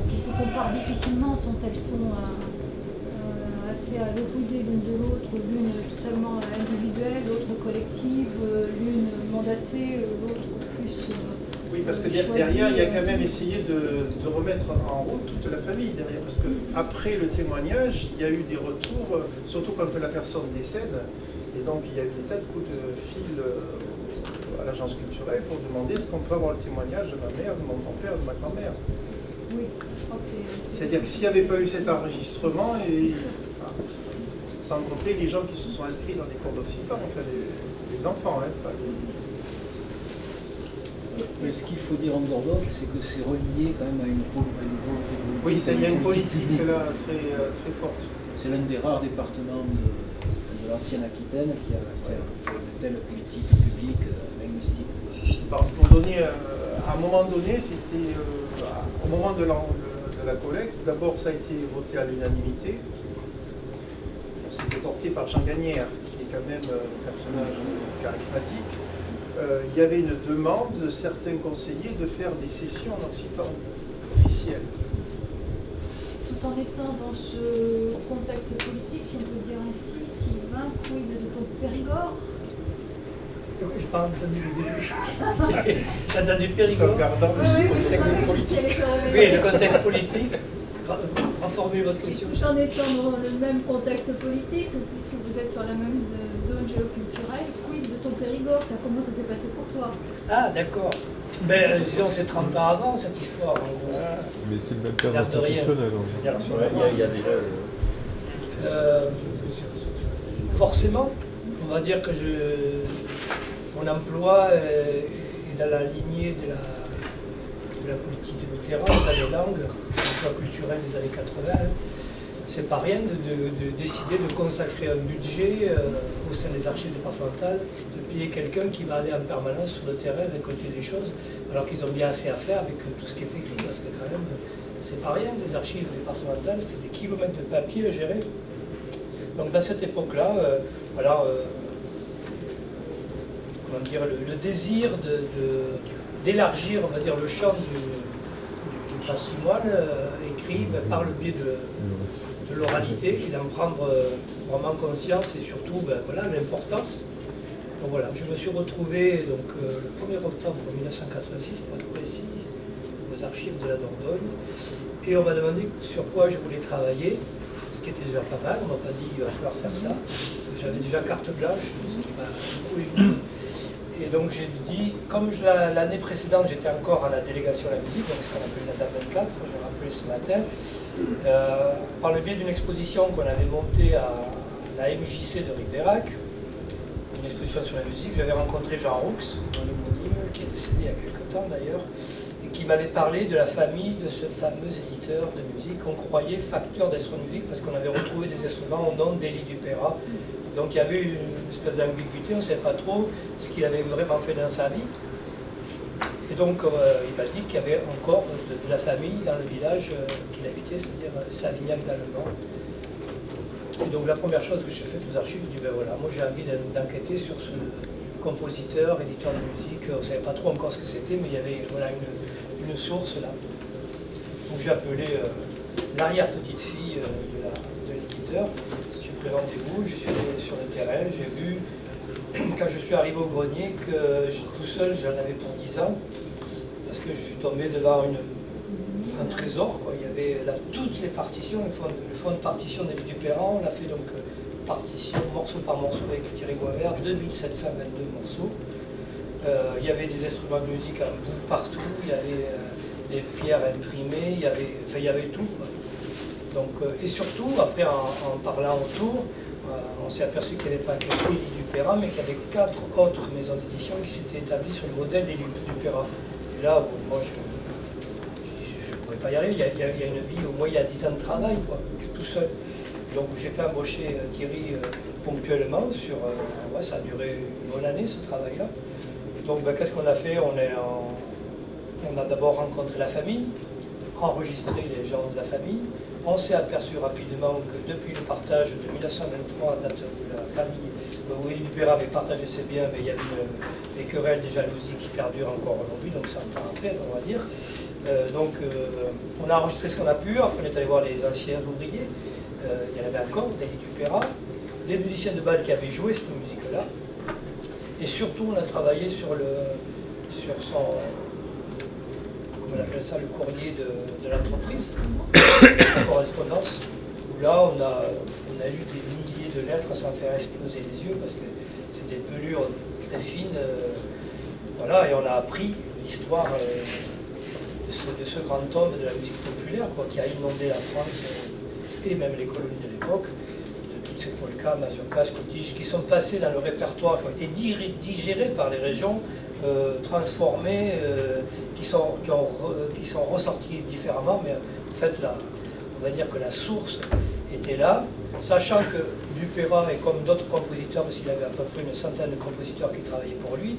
qui se comparent difficilement tant elles sont assez à l'opposé l'une de l'autre, l'une totalement individuelle, l'autre collective, l'une mandatée, l'autre plus... Oui, parce que derrière, il y a quand même essayé de remettre en route toute la famille derrière. Parce qu'après le témoignage, il y a eu des retours, surtout quand la personne décède. Et donc, il y a eu des tas de coups de fil à l'agence culturelle pour demander est-ce qu'on peut avoir le témoignage de ma mère, de mon grand-père, de ma grand-mère. Oui, je crois que c'est... C'est-à-dire que s'il n'y avait pas eu cet enregistrement, sans compter les gens qui se sont inscrits dans des cours d'occitan, enfin les enfants, hein, pas les... Mais ce qu'il faut dire en Dordogne, c'est que c'est relié quand même à une volonté politique. Oui, il y a une politique là très forte. C'est l'un des rares départements de l'ancienne Aquitaine qui a une telle politique publique linguistique. Pour donner, à un moment donné, c'était au moment de la collecte, d'abord ça a été voté à l'unanimité. C'était porté par Jean Gagnère, qui est quand même un personnage charismatique. Il y avait une demande de certains conseillers de faire des sessions en occitan officielles. Tout en étant dans ce contexte politique, si on peut dire ainsi, Sylvain, quid de ton Périgord? Je n'ai pas entendu le début. J'ai entendu Périgord. Tout en gardant le contexte politique. Oui, le contexte politique. Reformulez votre question. Tout en étant dans le même contexte politique, puisque vous êtes sur la même zone géoculturelle, quid de ton Périgord? Comment ça s'est passé pour toi? Ah, d'accord. Ben, disons, c'est 30 ans avant cette histoire, en gros. Mais c'est le même cadre institutionnel. Il y a déjà... Forcément, on va dire que mon emploi est dans la lignée de la politique de Mitterrand, dans les langues, l'emploi culturel des années 80. C'est pas rien de décider de consacrer un budget au sein des archives départementales, de payer quelqu'un qui va aller en permanence sur le terrain récolter des choses, alors qu'ils ont bien assez à faire avec tout ce qui est écrit, parce que quand même, c'est pas rien, des archives départementales, c'est des kilomètres de papier à gérer. Donc dans cette époque-là, comment dire, le désir d'élargir, on va dire, le champ du patrimoine écrit par le biais de l'oralité et d'en prendre vraiment conscience et surtout l'importance. Donc voilà, je me suis retrouvé donc, le 1er octobre 1986, pour être précis, aux archives de la Dordogne, et on m'a demandé sur quoi je voulais travailler, ce qui était déjà pas mal, on m'a pas dit il va falloir faire ça. J'avais déjà carte blanche, ce qui m'a beaucoup ému. Et donc j'ai dit, comme l'année précédente j'étais encore à la délégation à la musique, donc ce qu'on appelle la DAB 24, je l'ai rappelé ce matin, par le biais d'une exposition qu'on avait montée à la MJC de Ribérac, une exposition sur la musique, j'avais rencontré Jean Roux, dans l'homonyme, qui est décédé il y a quelques temps d'ailleurs, et qui m'avait parlé de la famille de ce fameux éditeur de musique qu'on croyait facteur d'instruments de musique parce qu'on avait retrouvé des instruments au nom d'Élie Dupérat. Donc il y avait une espèce d'ambiguïté, on ne savait pas trop ce qu'il avait vraiment fait dans sa vie. Et donc il m'a dit qu'il y avait encore de la famille dans le village qu'il habitait, c'est-à-dire Savignac-d'Allemont. Et donc la première chose que j'ai faite aux archives, je dis ben voilà, moi j'ai envie d'enquêter sur ce compositeur, éditeur de musique, on ne savait pas trop encore ce que c'était, mais il y avait voilà, une source là. Donc j'ai appelé l'arrière-petite-fille de l'éditeur. J'ai pris rendez-vous, je suis allé sur le terrain, j'ai vu, quand je suis arrivé au grenier, que tout seul j'en avais pour 10 ans, parce que je suis tombé devant un trésor, quoi. Il y avait là toutes les partitions, le fond de partition d'Élie Dupérat, on l'a fait donc partition, morceau par morceau avec Thierry Guavert, 2722 morceaux. Il y avait des instruments de musique à bout partout, il y avait des pierres imprimées, il y avait tout, quoi. Donc, et surtout, après en parlant autour, on s'est aperçu qu'il n'y avait pas que Élie Dupérat, mais qu'il y avait 4 autres maisons d'édition qui s'étaient établies sur le modèle d'Élie Dupérat. Et là, bon, moi je ne pouvais pas y arriver. Il y a une vie, au moins il y a 10 ans de travail, quoi, tout seul. Donc j'ai fait embaucher Thierry ponctuellement, ça a duré une bonne année ce travail-là. Donc ben, qu'est-ce qu'on a fait? On a d'abord rencontré la famille, enregistré les gens de la famille. On s'est aperçu rapidement que depuis le partage de 1923, date où la famille, où Élie Dupeyrat avait partagé ses biens, mais il y avait des querelles, des jalousies qui perdurent encore aujourd'hui, donc ça en temps après, on va dire. On a enregistré ce qu'on a pu, après on est allé voir les anciens ouvriers, il y en avait encore, d'Élie Dupeyrat, des musiciens de bal qui avaient joué cette musique-là, et surtout on a travaillé sur son, on appelle ça le courrier de l'entreprise, la correspondance, où là on a lu des milliers de lettres sans faire exploser les yeux, parce que c'est des pelures très fines, voilà, et on a appris l'histoire de ce grand homme de la musique populaire, quoi, qui a inondé la France et même les colonies de l'époque, de toutes ces polkas, mazurkas, scottish, qui sont passés dans le répertoire, qui ont été digérés par les régions, transformés, qui sont ressortis différemment, mais en fait, là, on va dire que la source était là, sachant que Dupeyrat, et comme d'autres compositeurs, parce qu'il avait à peu près une centaine de compositeurs qui travaillaient pour lui,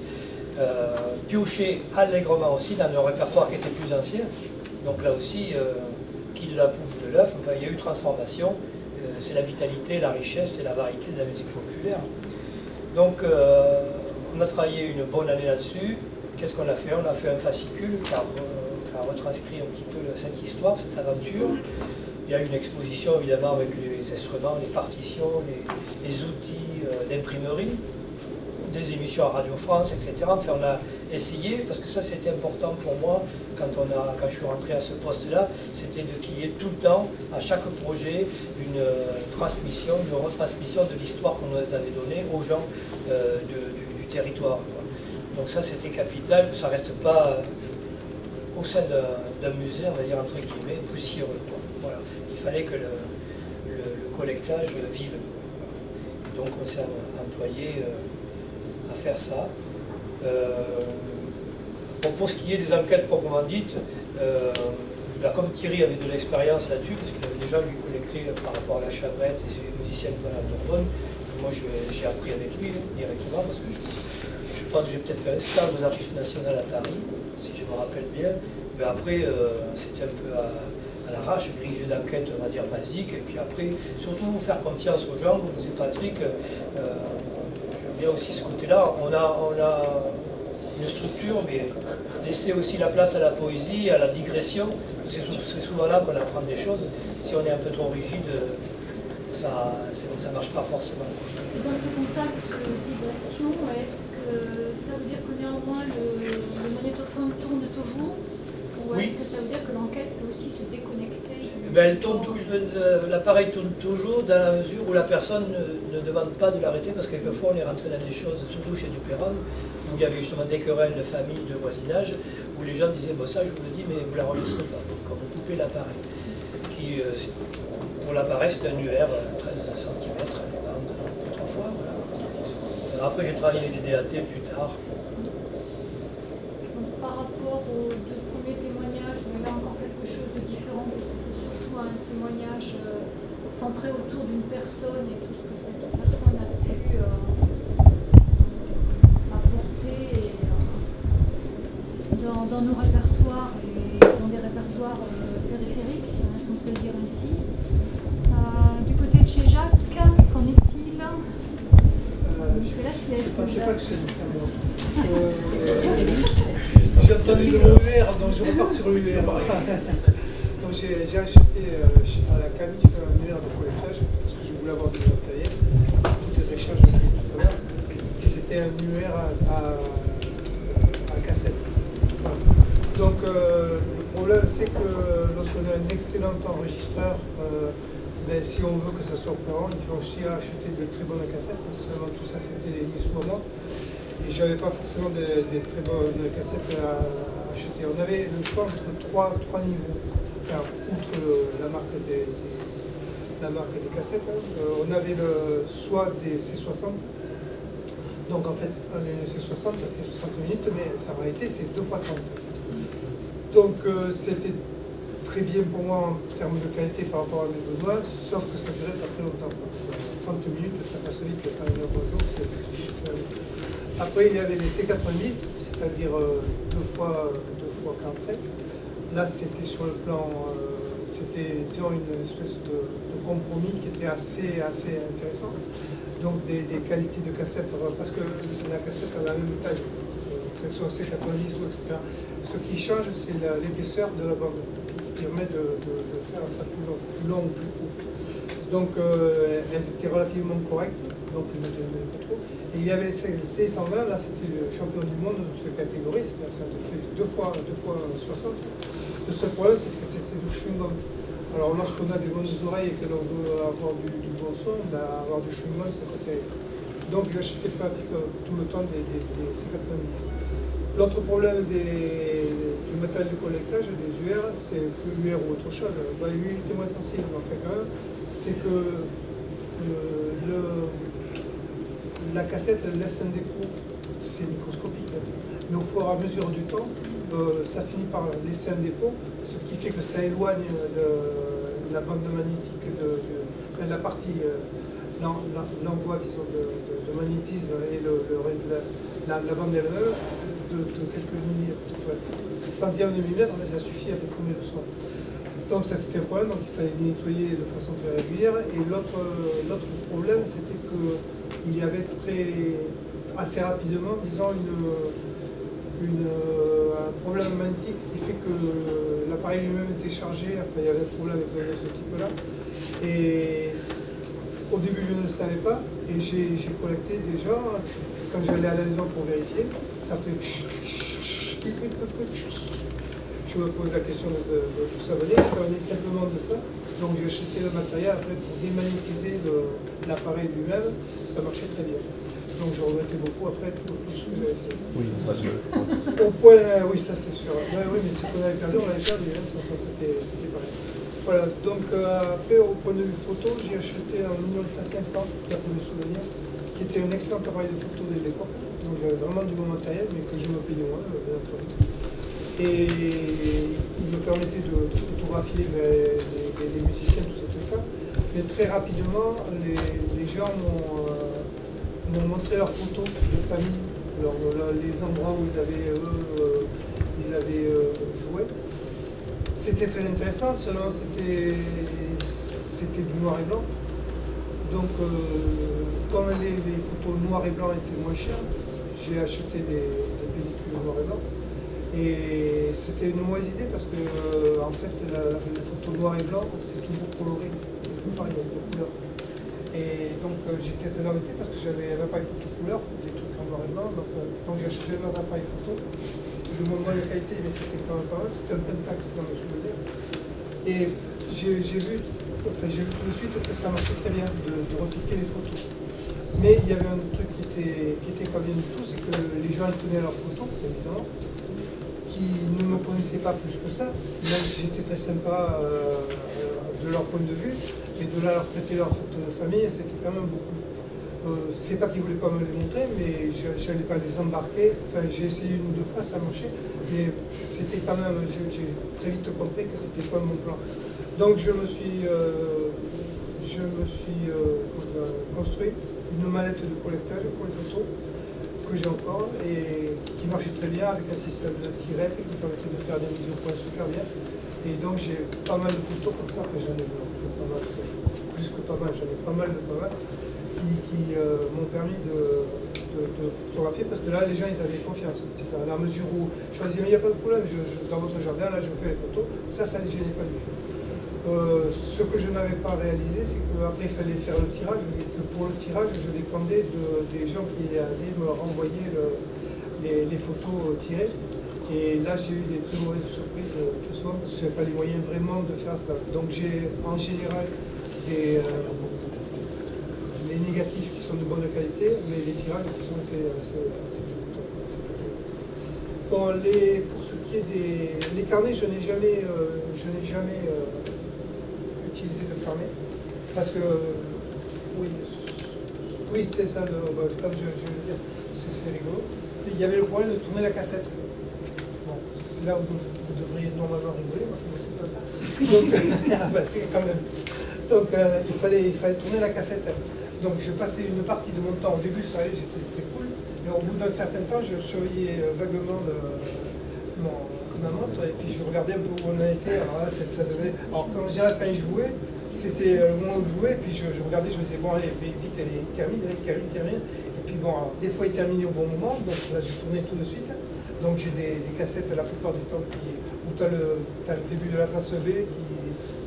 piochait allègrement aussi dans le répertoire qui était plus ancien. Donc là aussi, qu'il la poule de l'œuf, enfin, il y a eu transformation, c'est la vitalité, la richesse et la variété de la musique populaire. Donc on a travaillé une bonne année là-dessus. Qu'est-ce qu'on a fait? On a fait un fascicule qui a retranscrit un petit peu cette histoire, cette aventure. Il y a une exposition évidemment avec les instruments, les partitions, les outils d'imprimerie, des émissions à Radio France, etc. Enfin, on a essayé, parce que ça c'était important pour moi, quand je suis rentré à ce poste-là, c'était qu'il y ait tout le temps, à chaque projet, une transmission, une retransmission de l'histoire qu'on nous avait donnée aux gens du territoire, quoi. Donc ça c'était capital, que ça ne reste pas au sein d'un musée, on va dire entre guillemets, poussiéreux, quoi. Voilà. Il fallait que le collectage vive. Donc on s'est employé à faire ça. Pour ce qui est des enquêtes proprement dites, comme Thierry avait de l'expérience là-dessus, parce qu'il avait déjà lui collecté par rapport à la Chabrette et ses musiciens de la Dordogne, moi j'ai appris avec lui directement, parce que je pense que j'ai peut-être fait un stage aux Archives nationales à Paris, si je me rappelle bien, mais après c'était un peu à l'arrache, grille d'enquête, on va dire, basique, et puis après, surtout faire confiance aux gens, comme disait Patrick, j'aime bien aussi ce côté-là, on a une structure, mais laisser aussi la place à la poésie, à la digression, c'est souvent là qu'on apprend des choses. Si on est un peu trop rigide, ça ne marche pas forcément. Et dans ce contact de digression, est-ce que ça veut dire que néanmoins le magnétophone tourne toujours? Ou est-ce que ça veut dire que l'enquête peut aussi se déconnecter? L'appareil tourne toujours dans la mesure où la personne ne demande pas de l'arrêter, parce que quelquefois on est rentré dans des choses, surtout chez Dupeyrat, où il y avait justement des querelles de famille, de voisinage, où les gens disaient bon, ça je vous le dis, mais vous ne l'enregistrez pas, quand vous coupez l'appareil. Qui, pour l'appareil, c'est un UR 13 cm, les bandes autrefois. Voilà. Après, j'ai travaillé les DAT plus tard. Donc, par rapport aux deux premiers témoignages, mais là encore quelque chose de différent, parce que c'est surtout un témoignage centré autour d'une personne et tout ce que cette personne a pu apporter dans nos répertoires et dans des répertoires périphériques, si on peut le dire ainsi. Du côté de chez Jacques, qu'en est-il? Je fais la sieste. Je ne pensais pas que c'était j'ai entendu le UR, donc je repars sur l'UR. Donc j'ai acheté à la Camif un UR de collectage, parce que je voulais avoir du matériel. Toutes les recherches que j'ai fait tout à l'heure. Et c'était un UR à cassette. Voilà. Donc le problème c'est que lorsqu'on a un excellent enregistreur, si on veut que ça soit opérant, il faut aussi acheter de très bonnes cassettes, parce que tout ça c'était ce moment. Et j'avais pas forcément des très bonnes cassettes à acheter. On avait le choix entre trois niveaux. Enfin, outre la marque des cassettes, on avait soit des C60. Donc en fait, les C60, c'est 60 minutes, mais en réalité c'est 2 x 30. Donc c'était très bien pour moi en termes de qualité par rapport à mes besoins, sauf que ça durait pas très longtemps. 30 minutes, ça passe vite, quand une heure par jour, Après, il y avait les C90, c'est-à-dire 2 fois 45. Là, c'était sur le plan, c'était une espèce de compromis qui était assez intéressant. Donc des qualités de cassette, parce que la cassette a la même taille, qu'elle soit C90 ou etc. Ce qui change, c'est l'épaisseur de la bande, qui permet de faire ça plus long ou plus court. Donc elles étaient relativement correctes, donc il ne me pas trop. Et il y avait le C120, là c'était le champion du monde de cette catégorie, ça fait 2 fois 60. Le seul problème, c'est que c'était du chewing-gum. Alors lorsqu'on a des bonnes oreilles et que l'on veut avoir du bon son, avoir du chewing-gum, c'est pas terrible. Donc j'achetais pas tout le temps des C90. L'autre problème du matériel de collectage, des UR, c'est que UR ou autre chose, lui il était moins sensible, mais enfin quand même, c'est que la cassette laisse un dépôt, c'est microscopique, mais au fur et à mesure du temps, ça finit par laisser un dépôt, ce qui fait que ça éloigne la bande magnétique de la partie, l'envoi de magnétisme et la bande elle-même de quelques millimètres. Centièmes de millimètre, mais ça suffit à déformer le son. Donc ça c'était un problème, donc il fallait les nettoyer de façon très régulière. Et l'autre problème, c'était qu'il y avait assez rapidement, disons, un problème magnétique qui fait que l'appareil lui-même était chargé, enfin il y avait un problème avec ce type-là. Et au début je ne le savais pas, et j'ai collecté déjà, quand j'allais à la maison pour vérifier, ça fait je me pose la question de ce que ça venait simplement de ça. Donc j'ai acheté le matériel après pour démagnétiser l'appareil lui-même, ça marchait très bien. Donc je regrettais beaucoup après tout ce que j'avais fait. Oui, au point, oui, ça c'est sûr. Ouais, oui, mais ce qu'on avait perdu, on l'avait perdu, hein, c'était pareil. Voilà, donc après au point de vue photo, j'ai acheté un Minolta 500, qui a pour le souvenir, qui était un excellent appareil de photo de l'époque. Donc j'avais vraiment du bon matériel, mais que je me payais moins, bien entendu. Et il me permettait de photographier les musiciens, tout ce truc-là. Mais très rapidement, les gens m'ont montré leurs photos de famille, les endroits où ils avaient joué. C'était très intéressant, seulement c'était du noir et blanc. Donc, comme les photos noir et blanc étaient moins chères, j'ai acheté des pellicules noir et blanc. Et c'était une mauvaise idée parce que, en fait, les photos noir et blanc, c'est toujours coloré, c'est tout pareil, avec des couleurs. Et donc, j'étais très embêté parce que j'avais un appareil photo couleur, des trucs en noir et blanc. Donc j'ai acheté un autre appareil photo de moins bonne qualité, mais c'était quand même pas mal. C'était un Pentax dans le souvenir. Et j'ai vu tout de suite que ça marchait très bien de repiquer les photos. Mais il y avait un truc qui était pas bien du tout, c'est que les gens tenaient leurs photos, évidemment, qui ne me connaissaient pas plus que ça, même si j'étais très sympa de leur point de vue, et de là leur prêter leurs photos de famille, c'était quand même beaucoup. C'est pas qu'ils ne voulaient pas me les montrer, mais je n'allais pas les embarquer. Enfin, j'ai essayé 1 ou 2 fois, ça marchait, mais c'était quand même, j'ai très vite compris que c'était pas mon plan. Donc je me suis construit une mallette de collectage pour les photos que j'ai encore et qui marchait très bien avec un système de tirette qui permettait de faire des visiopoints super bien. Et donc j'ai pas mal de photos comme ça, j'en ai pas mal, plus que pas mal, j'en ai pas mal qui m'ont permis de photographier parce que là les gens ils avaient confiance. À la mesure où je leur disais mais il n'y a pas de problème, dans votre jardin là je vous fais les photos, ça les gênait pas du tout. Ce que je n'avais pas réalisé, c'est qu'après il fallait faire le tirage, et que pour le tirage je dépendais des gens qui allaient me renvoyer les photos tirées. Et là j'ai eu des très mauvaises surprises très souvent parce que je n'avais pas les moyens vraiment de faire ça. Donc j'ai en général les négatifs qui sont de bonne qualité, mais les tirages qui sont assez bon, pour ce qui est des carnets, je n'ai jamais utilisé de carnet parce que oui c'est ça comme je veux dire, c'est rigolo. Il y avait le problème de tourner la cassette. Bon, c'est là où vous devriez normalement rigoler, moi c'est pas ça. Donc, c'est quand même. Donc il fallait tourner la cassette. Donc je passais une partie de mon temps. Au début, ça allait, j'étais très cool. Mais au bout d'un certain temps, je surveillais vaguement ma montre et puis je regardais un peu où on en était. Alors là, ça devenait. Alors quand je dirais quand il jouait, c'était le moment où il jouait, et puis je regardais, je me disais, bon allez, vite, il termine. Et puis bon, alors, des fois il terminait au bon moment, donc là je tournais tout de suite. Donc j'ai des cassettes la plupart du temps où tu as le début de la face B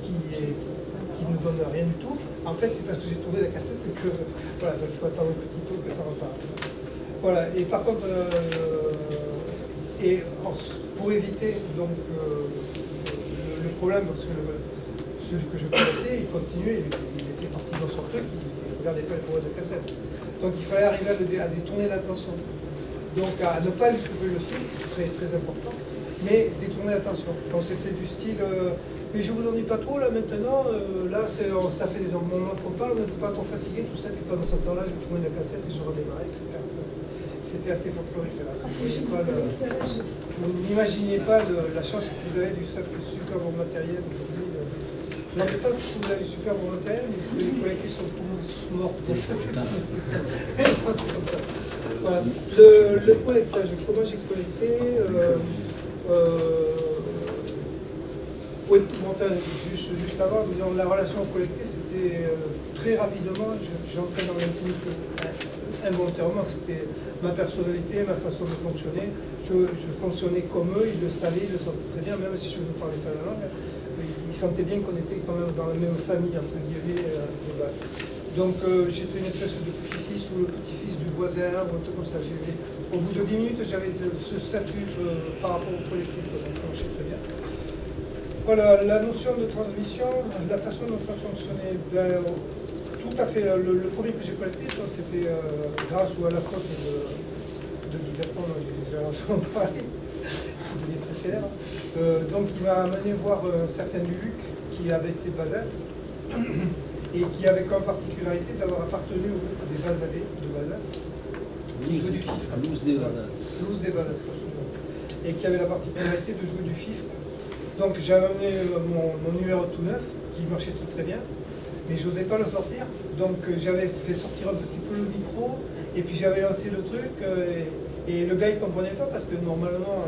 qui ne donne rien du tout. En fait, c'est parce que j'ai tourné la cassette que voilà, donc il faut attendre un petit peu que ça reparte. Voilà, et par contre, pour éviter donc le problème, parce que celui que je collectais, il continuait, il était parti dans son truc, il ne regardait pas les problèmes de cassette. Donc il fallait arriver à détourner l'attention. Donc à ne pas lui trouver le fil, très très important, mais détourner l'attention. Donc c'était du style, mais je vous ennuie pas trop là maintenant, là ça fait des moments qu'on parle, on n'était pas trop fatigué, tout ça, puis pendant ce temps-là, je trouvais la cassette et je redémarrais, etc. C'était assez folklorique là. Vous n'imaginez pas la chance que vous avez du super bon matériel aujourd'hui. En même temps, si vous avez du super bon matériel, mais les collectés sont tous morts. Donc ça, c'est comme ça. Voilà. Le collectage, comment j'ai collecté oui, enfin, juste avant, disons, la relation collectée, c'était très rapidement, j'entrais dans l'intimité involontairement, c'était ma personnalité, ma façon de fonctionner. Je fonctionnais comme eux, ils le savaient, ils le sentaient très bien, même si je ne parlais pas la langue. Ils sentaient bien qu'on était quand même dans la même famille, entre guillemets. Donc j'étais une espèce de petit-fils ou le petit-fils du voisin, ou un truc comme ça. Au bout de 10 minutes, j'avais ce statut par rapport au collectif, donc ça marchait très bien. Voilà, la notion de transmission, la façon dont ça fonctionnait, ben, tout à fait. Le premier que j'ai collecté, c'était grâce à la faute de Guy Bertrand, j'ai largement parlé, qui devient très célèbre. Donc il m'a amené voir un certain Luluc qui avait été de Bazas et qui avait comme particularité d'avoir appartenu au groupe des Basadés de Bazas. Qui jouait du FIFE. Louz des Bazas, et qui avait la particularité de jouer du FIFE. Donc j'avais amené mon numéro tout neuf, qui marchait très bien, mais je n'osais pas le sortir. Donc j'avais fait sortir un petit peu le micro, et puis j'avais lancé le truc, et le gars il ne comprenait pas, parce que normalement,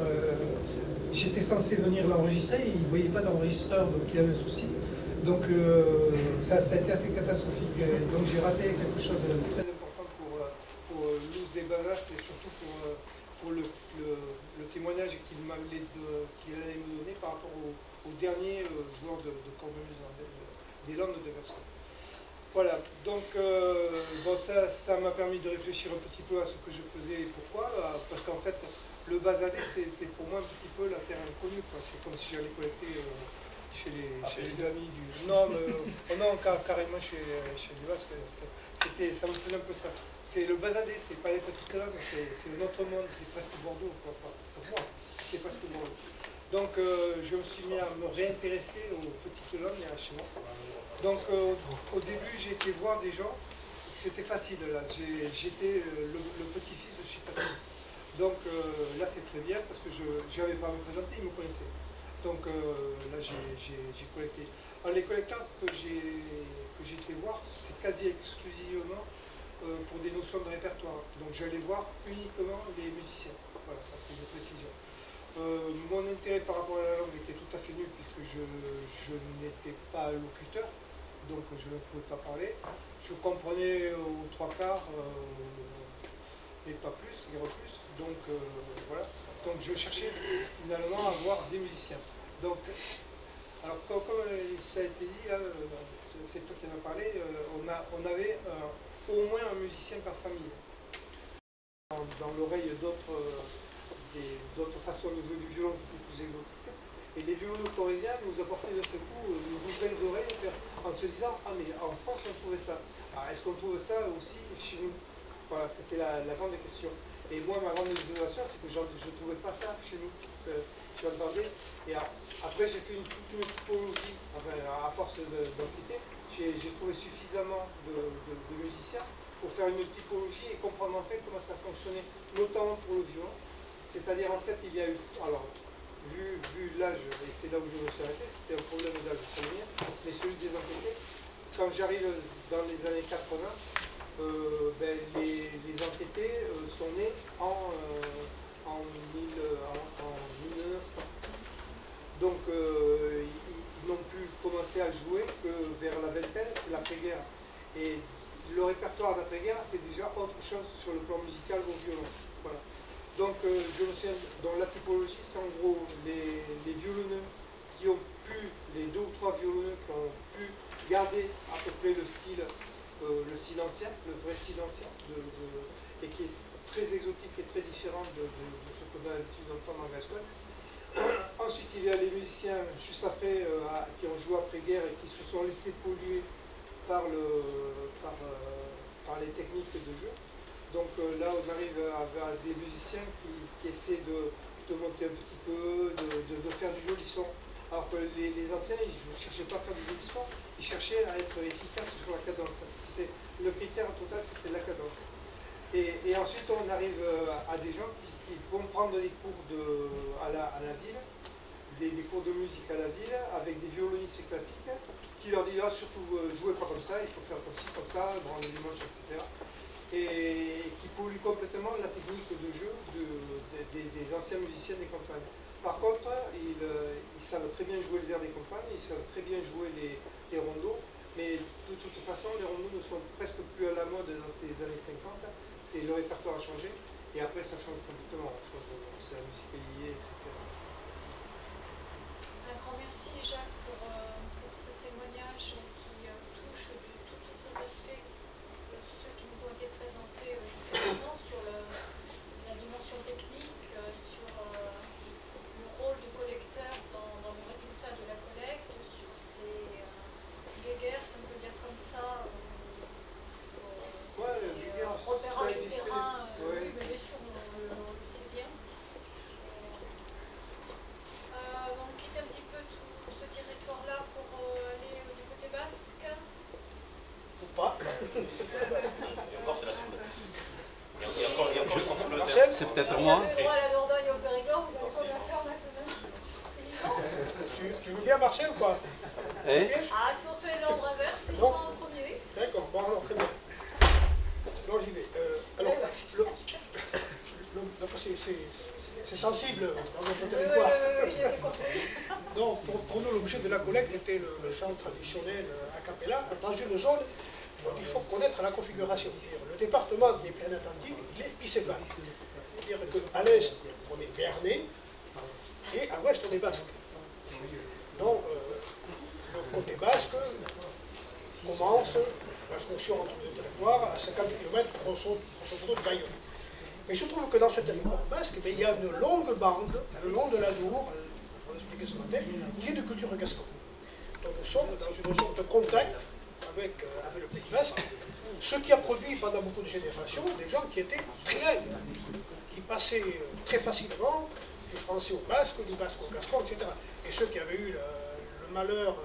j'étais censé venir l'enregistrer, il ne voyait pas d'enregistreur, donc il avait un souci. Donc ça a été assez catastrophique. Donc j'ai raté quelque chose de très important pour Louz des Bazas, et surtout pour le témoignage qu'il allait me donner par rapport au dernier joueur de cornemuse des Landes de Verson. Voilà, donc bon, ça m'a permis de réfléchir un petit peu à ce que je faisais et pourquoi, parce qu'en fait, le Bazadais, c'était pour moi un petit peu la terre inconnue, c'est comme si j'allais collecter chez les amis du... Non, non, carrément chez les Basques, ça me faisait un peu ça. C'est le Bazadais, c'est pas les petites langues, c'est notre monde, c'est presque Bordeaux, quoi. Pour moi, c'est presque Bordeaux. Donc je me suis mis à me réintéresser aux petites langues et à chez moi. Donc au début, j'ai été voir des gens, c'était facile là, j'étais le petit-fils de Chitasi. Donc là c'est très bien parce que je n'avais pas à me présenter, ils me connaissaient. Donc là j'ai collecté. Alors les collecteurs que j'ai été voir, c'est quasi exclusivement pour des notions de répertoire. Donc j'allais voir uniquement les musiciens. Voilà, ça c'est une précision. Mon intérêt par rapport à la langue était tout à fait nul puisque je n'étais pas locuteur, donc je ne pouvais pas parler. Je comprenais aux trois quarts, mais pas plus, ni plus. Donc voilà. Donc je cherchais finalement à voir des musiciens. Donc, alors comme ça a été dit, c'est toi qui en as parlé, on avait au moins un musicien par famille. Dans l'oreille d'autres façons de jouer du violon qui étaient plus exotiques. Et les violons corréziens nous apportaient de ce coup de nouvelles oreilles en se disant « Ah mais en France on trouvait ça. Alors est-ce qu'on trouve ça aussi chez nous ?» Voilà, c'était la grande question. Et moi ma grande innovation c'est que je ne trouvais pas ça chez nous. J'entendais. Et après j'ai fait toute une typologie, enfin à force d'enquêter, j'ai trouvé suffisamment de musiciens pour faire une typologie et comprendre en fait comment ça fonctionnait, notamment pour le violon. C'est-à-dire en fait il y a eu, alors vu l'âge, et c'est là où je me suis arrêté, c'était un problème d'âge de souvenir, mais celui des enquêtés. Quand j'arrive dans les années 80, les enquêtés sont nés en 1900. Donc ils n'ont pu commencer à jouer que vers la vingtaine, c'est l'après-guerre. Et le répertoire d'après-guerre, c'est déjà autre chose sur le plan musical au violon. Voilà. Donc je me souviens, dans la typologie, c'est en gros les violonneux qui ont pu, les 2 ou 3 violonneux qui ont pu garder à peu près le style ancien, le vrai style ancien, et qui est très exotique et très différent de ce qu'on a l'habitude d'entendre en Gascogne. Ensuite, il y a les musiciens, juste après, qui ont joué après-guerre et qui se sont laissés polluer par les techniques de jeu. Donc là, on arrive à des musiciens qui essaient de monter un petit peu, de faire du joli son. Alors que les anciens, ils ne cherchaient pas à faire du joli son, ils cherchaient à être efficaces sur la cadence. Le critère total, c'était la cadence. Et ensuite, on arrive à des gens qui vont prendre des cours à la ville, des cours de musique à la ville, avec des violonistes classiques, qui leur disent surtout jouez pas comme ça, il faut faire comme ci, comme ça, branler les manches, etc. Et qui polluent complètement la technique de jeu des anciens musiciens des campagnes. Par contre, ils savent très bien jouer les airs des campagnes, ils savent très bien jouer les rondeaux, mais de toute façon, les rondeaux ne sont presque plus à la mode dans ces années 50. C'est le répertoire a changé, et après ça change complètement. C'est la musique liée, etc. Un grand merci, Jacques, pour ce témoignage qui touche tous les aspects de ceux qui nous ont été présentés jusqu'à maintenant sur la dimension technique, sur le rôle du collecteur dans le résultat de la collecte, sur ces guéguerres, si on peut dire comme ça, repérage du terrain, oui, mais bien sûr, on le sait bien. On quitte un petit peu tout ce territoire-là pour aller du côté basque. Ou pas. Et encore, c'est la soude. Il y a encore le centre sous le terre. C'est peut-être moi. J'avais le droit à la Dordogne au Périgord, vous avez quoi à faire maintenant? C'est vivant. Tu veux bien marcher ou pas? Ah, si on fait l'ordre inverse, c'est moi en premier. D'accord, bon alors très bien. Non, j'y vais. Alors, c'est sensible dans notre territoire. Oui, j'ai compris. Donc, pour nous, l'objet de la collecte était le chant traditionnel a cappella, dans une zone où il faut connaître la configuration. Le département des Pyrénées-Atlantiques, il est bicéphale. C'est-à-dire qu'à l'est, on est Béarnais, et à l'ouest, on est basque. Donc, le côté basque commence la jonction entre les territoires à 50 km grosso modo de Bayonne. Mais il se trouve que dans ce territoire basque, il y a une longue bande, le long de la Dour, on l'a expliqué ce matin, qui est de culture gasconne. Donc nous sommes dans une zone de contact avec le Pays basque, ce qui a produit pendant beaucoup de générations des gens qui étaient trilingues, qui passaient très facilement du français au basque, du basque au gascon, etc. Et ceux qui avaient eu le malheur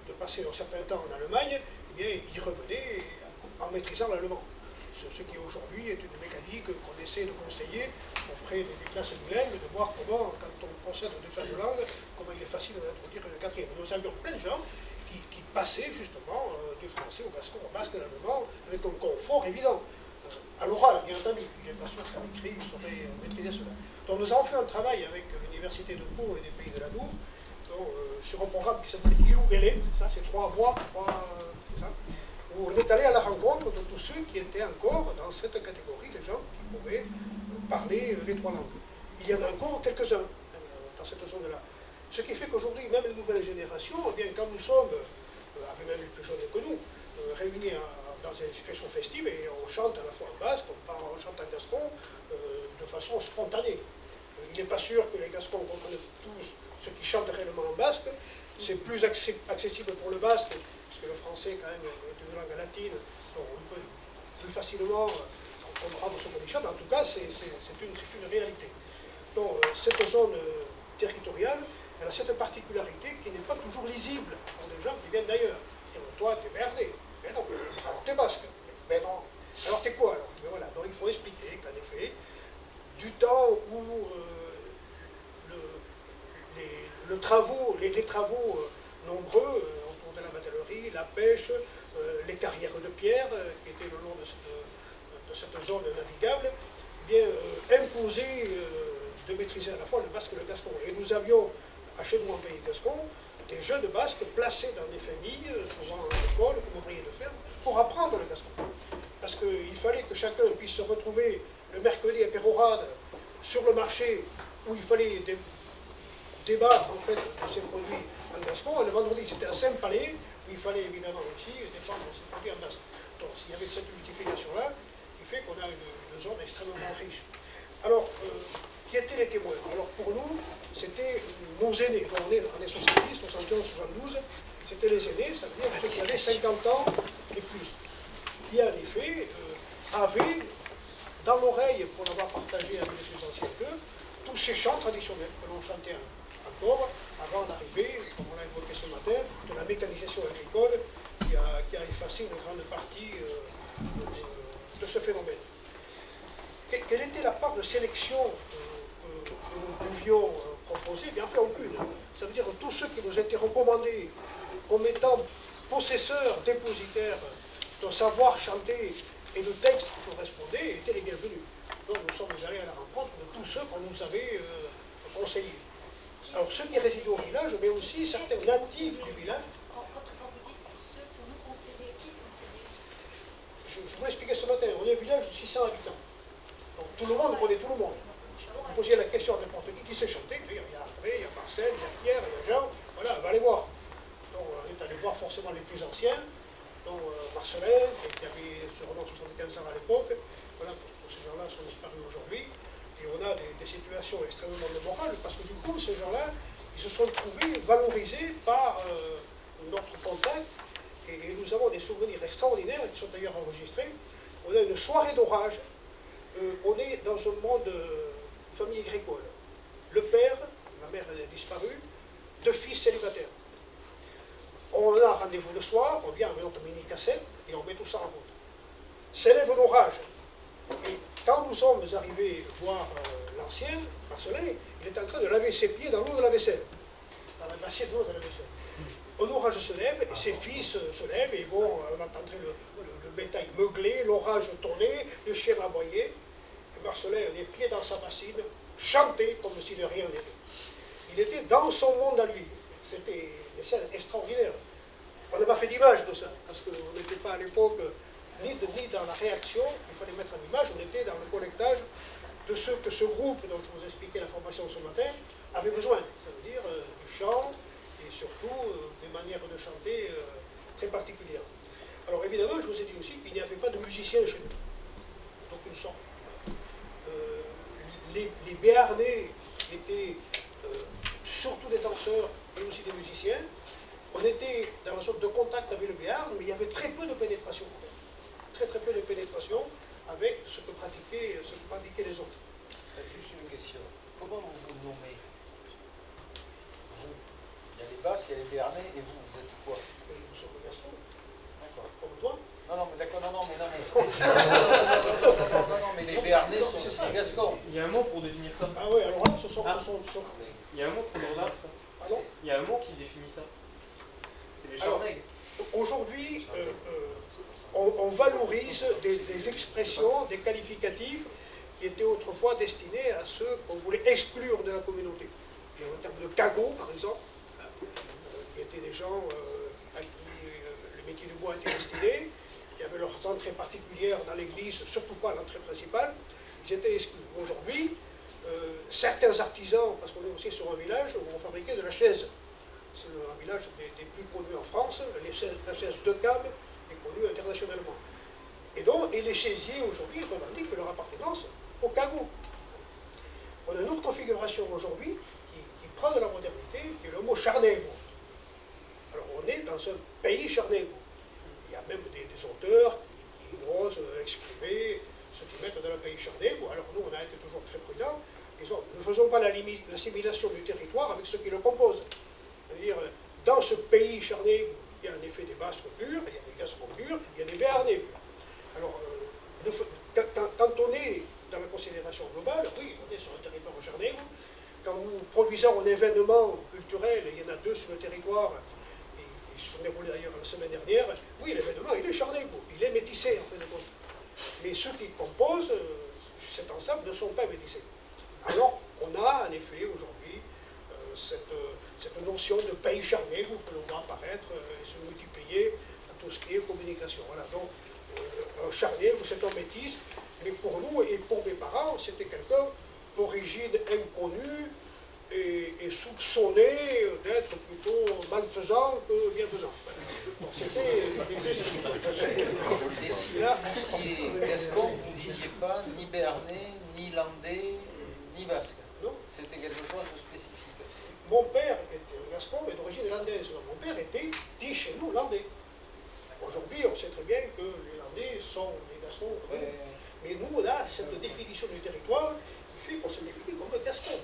de passer un certain temps en Allemagne, eh bien, ils revenaient en maîtrisant l'allemand. Ce qui aujourd'hui est une mécanique qu'on essaie de conseiller auprès des classes bilingues, de voir comment, quand on possède deux langues, comment il est facile d'introduire une quatrième. Nous avions plein de gens qui passaient justement du français au gascon, au basque, à l'allemand, avec un confort évident. À l'oral, bien entendu, je n'ai pas sûr qu'à l'écrit, ils sauraient maîtriser cela. Donc nous avons fait un travail avec l'Université de Pau et des Pays de la Dour, sur un programme qui s'appelle Ilou Elé, ça c'est 3 voix, où on est allé à la rencontre de tous ceux qui étaient encore dans cette catégorie de gens qui pouvaient parler les 3 langues. Il y en a encore quelques-uns dans cette zone-là. Ce qui fait qu'aujourd'hui, même les nouvelles générations, eh bien, quand nous sommes, avec même les plus jeunes que nous, réunis dans une situation festive, et on chante à la fois en basque, on chante en gascon de façon spontanée. Il n'est pas sûr que les gascons comprennent tous ce qui chantent réellement en basque. C'est plus accessible pour le basque, parce que le français, quand même, est une langue latine, donc on peut plus facilement comprendre ce qu'on y chante. En tout cas, c'est une réalité. Donc, cette zone territoriale, elle a cette particularité qui n'est pas toujours lisible pour des gens qui viennent d'ailleurs. Toi, t'es Béarnais. Mais non. Alors, t'es basque. Mais non. Alors, t'es quoi alors? Mais voilà. Donc, il faut expliquer qu'en effet, du temps où travaux nombreux autour de la batellerie, la pêche, les carrières de pierre qui étaient le long de cette zone navigable, eh bien, imposaient de maîtriser à la fois le basque et le gascon. Et nous avions, chez nous en pays gascon, des jeunes basques placés dans des familles, souvent à l'école, comme ouvriers de ferme, pour apprendre le gascon. Parce qu'il fallait que chacun puisse se retrouver le mercredi à Pérorade sur le marché où il fallait débattre en fait de ces produits en gascon. Et le vendredi, c'était à Saint-Palais où il fallait évidemment aussi défendre ces produits en gascon. Donc, il y avait cette multiplication-là qui fait qu'on a une zone extrêmement riche. Alors, qui étaient les témoins? Alors, pour nous, c'était nos aînés. Donc, on est 70, 71, 72. C'était les aînés, c'est-à-dire ceux qui avaient 50 ans et plus. Qui, en effet, avaient dans l'oreille, pour l'avoir partagé avec les plus anciens qu'eux, tous ces chants traditionnels que l'on chantait encore avant l'arrivée, comme on l'a évoqué ce matin, de la mécanisation agricole qui a effacé une grande partie de ce phénomène. Quelle était la part de sélection que nous pouvions proposer? Bien, en fait, aucune. Ça veut dire que tous ceux qui nous étaient recommandés comme étant possesseurs, dépositaires de savoir chanter et de textes qui correspondaient étaient les bienvenus. Donc nous sommes allés à la rencontre de tous ceux qu'on nous avait conseillés. Alors ceux qui résidaient au village, mais aussi certains natifs du village. Quand vous dites ceux pour nous conseiller, qui conseillait? Je vous l'ai expliqué ce matin, on est un village de 600 habitants. Donc tout le monde connaît tout le monde. Vous posiez la question à n'importe qui sait chanter. Il y a André, il y a Marcel, il y a Pierre, il y a Jean. Voilà, on va aller voir. Donc on est allé voir forcément les plus anciens. Donc Marcelin, qui avait sûrement 75 ans à l'époque. Voilà, ces gens-là sont disparus aujourd'hui. Et on a des situations extrêmement démorables parce que du coup, ces gens-là, ils se sont trouvés valorisés par notre contact. Et nous avons des souvenirs extraordinaires qui sont d'ailleurs enregistrés. On a une soirée d'orage. On est dans un monde de famille agricole. Le père, ma mère elle est disparue, 2 fils célibataires. On a rendez-vous le soir, on vient avec notre mini-cassette et on met tout ça en route. S'élève un orage. Et quand nous sommes arrivés voir l'ancien, Marcelin, il est en train de laver ses pieds dans l'eau de la vaisselle. Dans la bassiette d'eau de la vaisselle. Un orage se lève et ses fils se lèvent et vont, on entendrait le bétail meugler, l'orage tourner, le chien aboyer. Et Marcelin, les pieds dans sa bassine, chantait comme si de rien n'était. Il était dans son monde à lui. C'était des scènes extraordinaires. On n'a pas fait d'image de ça, parce qu'on n'était pas à l'époque ni dans la réaction, il fallait mettre en image, on était dans le collectage de ce que ce groupe, dont je vous ai expliqué la formation ce matin, avait besoin. Ça veut dire du chant et surtout des manières de chanter très particulières. Alors évidemment, je vous ai dit aussi qu'il n'y avait pas de musiciens chez nous, d'aucune sorte. Les Béarnais étaient surtout des danseurs et aussi des musiciens. On était dans une sorte de contact avec le Béarn, mais il y avait très peu de pénétration. Très peu de pénétration avec ce que pratiquaient les autres. Juste une question. Comment vous vous nommez? Vous. Il y a les Basques, il y a les Béarnais, et vous êtes quoi? Nous sommes Gaston. D'accord. Comme toi? Non, mais d'accord, non, mais les Béarnais sont aussi les Gascons. Il y a un mot pour définir ça. Ah oui, alors là, ce sont... Il y a un mot pour ça. Pardon? Il y a un mot qui définit ça. C'est les charnègues. Aujourd'hui, on valorise des expressions, des qualificatifs qui étaient autrefois destinés à ceux qu'on voulait exclure de la communauté. Il y a le terme de cagot, par exemple, qui étaient des gens à qui le métier du bois était destiné, qui avaient leurs entrées particulières dans l'église, surtout pas l'entrée principale. Ils étaient exclus. Aujourd'hui, certains artisans, parce qu'on est aussi sur un village où on fabriquait de la chaise. C'est un village des plus connus en France. La chaise de Cam est connue internationalement. Et les chaisiers aujourd'hui revendiquent leur appartenance au cagot. On a une autre configuration aujourd'hui qui prend de la modernité, qui est le mot charnego. Alors on est dans un pays charnego. Il y a même des auteurs qui osent exprimer ce qu'ils mettent dans le pays charnego. Alors nous, on a été toujours très prudents. Disons, ne faisons pas l'assimilation du territoire avec ce qui le compose. C'est-à-dire, dans ce pays charnego, il y a en effet des Basques purs, il y a des Gascons purs, il y a des Béarnais purs. Alors, quand on est dans la considération globale, oui, on est sur un territoire charnego. Quand nous produisons un événement culturel, culturels, il y en a 2 sur le territoire, et ils se sont déroulés d'ailleurs la semaine dernière. Oui, l'événement, il est charnégou, il est métissé en fin de compte. Mais ceux qui composent cet ensemble ne sont pas métissés. Alors, on a en effet aujourd'hui cette notion de pays charnégou que l'on voit apparaître et se multiplier dans tout ce qui est communication. Voilà, donc un charnégou, c'est un métis, mais pour nous et pour mes parents, c'était quelqu'un d'origine inconnue et soupçonné d'être plutôt malfaisant que bienfaisant. Donc et si là, vous gascon, vous ne disiez pas ni béarnais, ni landais, ni basque. Non. C'était quelque chose de spécifique. Mon père était un gascon, mais d'origine landaise. Mon père était dit chez nous landais. Aujourd'hui, on sait très bien que les landais sont des gascons. Ouais. Mais nous, là, cette définition du territoire, qui fait qu'on se définit comme un gascon.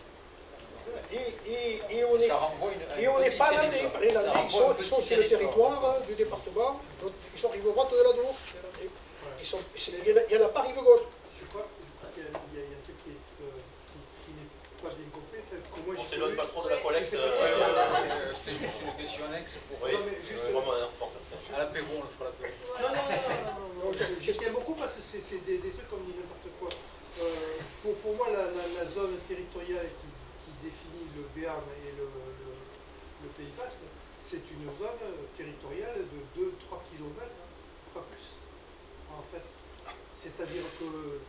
Et on n'est pas landais. Les landais, ils sont sur le territoire du département, donc ils sont rive droite de la Dour. Il n'y en a pas rive gauche. Je crois qu'il y a un truc qui n'est pas bien compris. On ne s'éloigne pas trop de la collecte. C'était juste une question annexe pour... Oui, vraiment à l'apéro, on le fera à l'apéro. Non, je tiens beaucoup parce que c'est des trucs comme dit n'importe quoi. Pour moi, la zone territoriale qui définit le Béarn et le Pays Basque, c'est une zone territoriale de 2-3 km, pas plus, en fait. C'est-à-dire que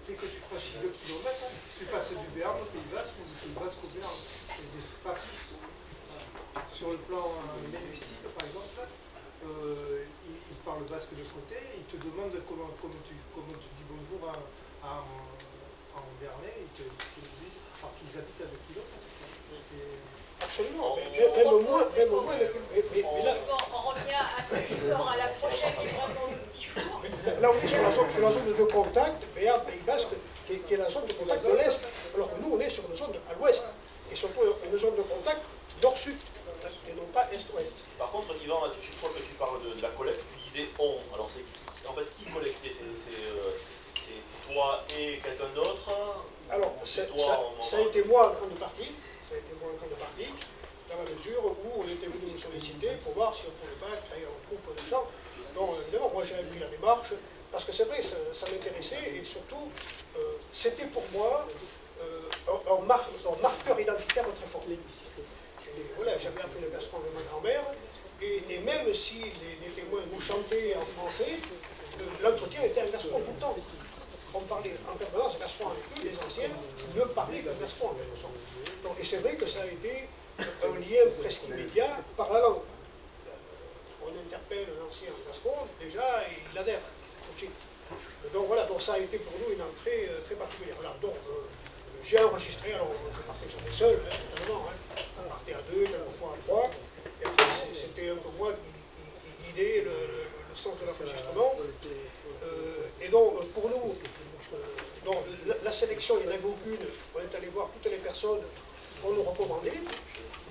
dès que tu franchis 2 km, tu passes du Béarn au Pays Basque ou du Pays Basque au Béarn. C'est pas plus. Sur le plan linguistique, par exemple, il parle basque de côté, il te demande comment tu dis bonjour en béarnais, ils te disent alors qu'ils habitent à 2 km. Absolument, même moins. Mais là, on revient à cette histoire à la prochaine livraison de petits fours. Là, on est sur la zone de contact, Béarn, Pays Basque, qui est la zone de contact de l'Est, alors que nous, on est sur une zone à l'Ouest, et surtout une zone de contact nord-sud, et non pas est-ouest. Par contre, Yvan, je crois que tu parles de la collecte, tu disais on. Alors, en fait, qui collectait? C'est toi et quelqu'un d'autre? Alors, ça a été moi en grande partie, dans la mesure où on était venu nous solliciter pour voir si on ne pouvait pas créer un groupe de gens. Donc, évidemment, moi j'ai pris la démarche, parce que c'est vrai, ça m'intéressait, et surtout, c'était pour moi un marqueur identitaire très fort. Voilà, j'avais appris le gascon de ma grand-mère, et même si les témoins nous chantaient en français, l'entretien était en gascon tout le temps. On parlait en permanence gascon avec eux, les anciens ne parlaient que gascon en quelque sorte. Donc, et c'est vrai que ça a été un lien presque immédiat par la langue. On interpelle l'ancien en gascon, déjà, il adhère tout de suite. Donc voilà, donc ça a été pour nous une entrée très particulière. Voilà, donc j'ai enregistré, alors je partais jamais seul, évidemment, on partait à 2, quelquefois à 3, et après c'était un peu moi qui guidais le sens de l'enregistrement. Et donc pour nous, la sélection, il n'y en avait aucune, on est allé voir toutes les personnes qu'on nous recommandait,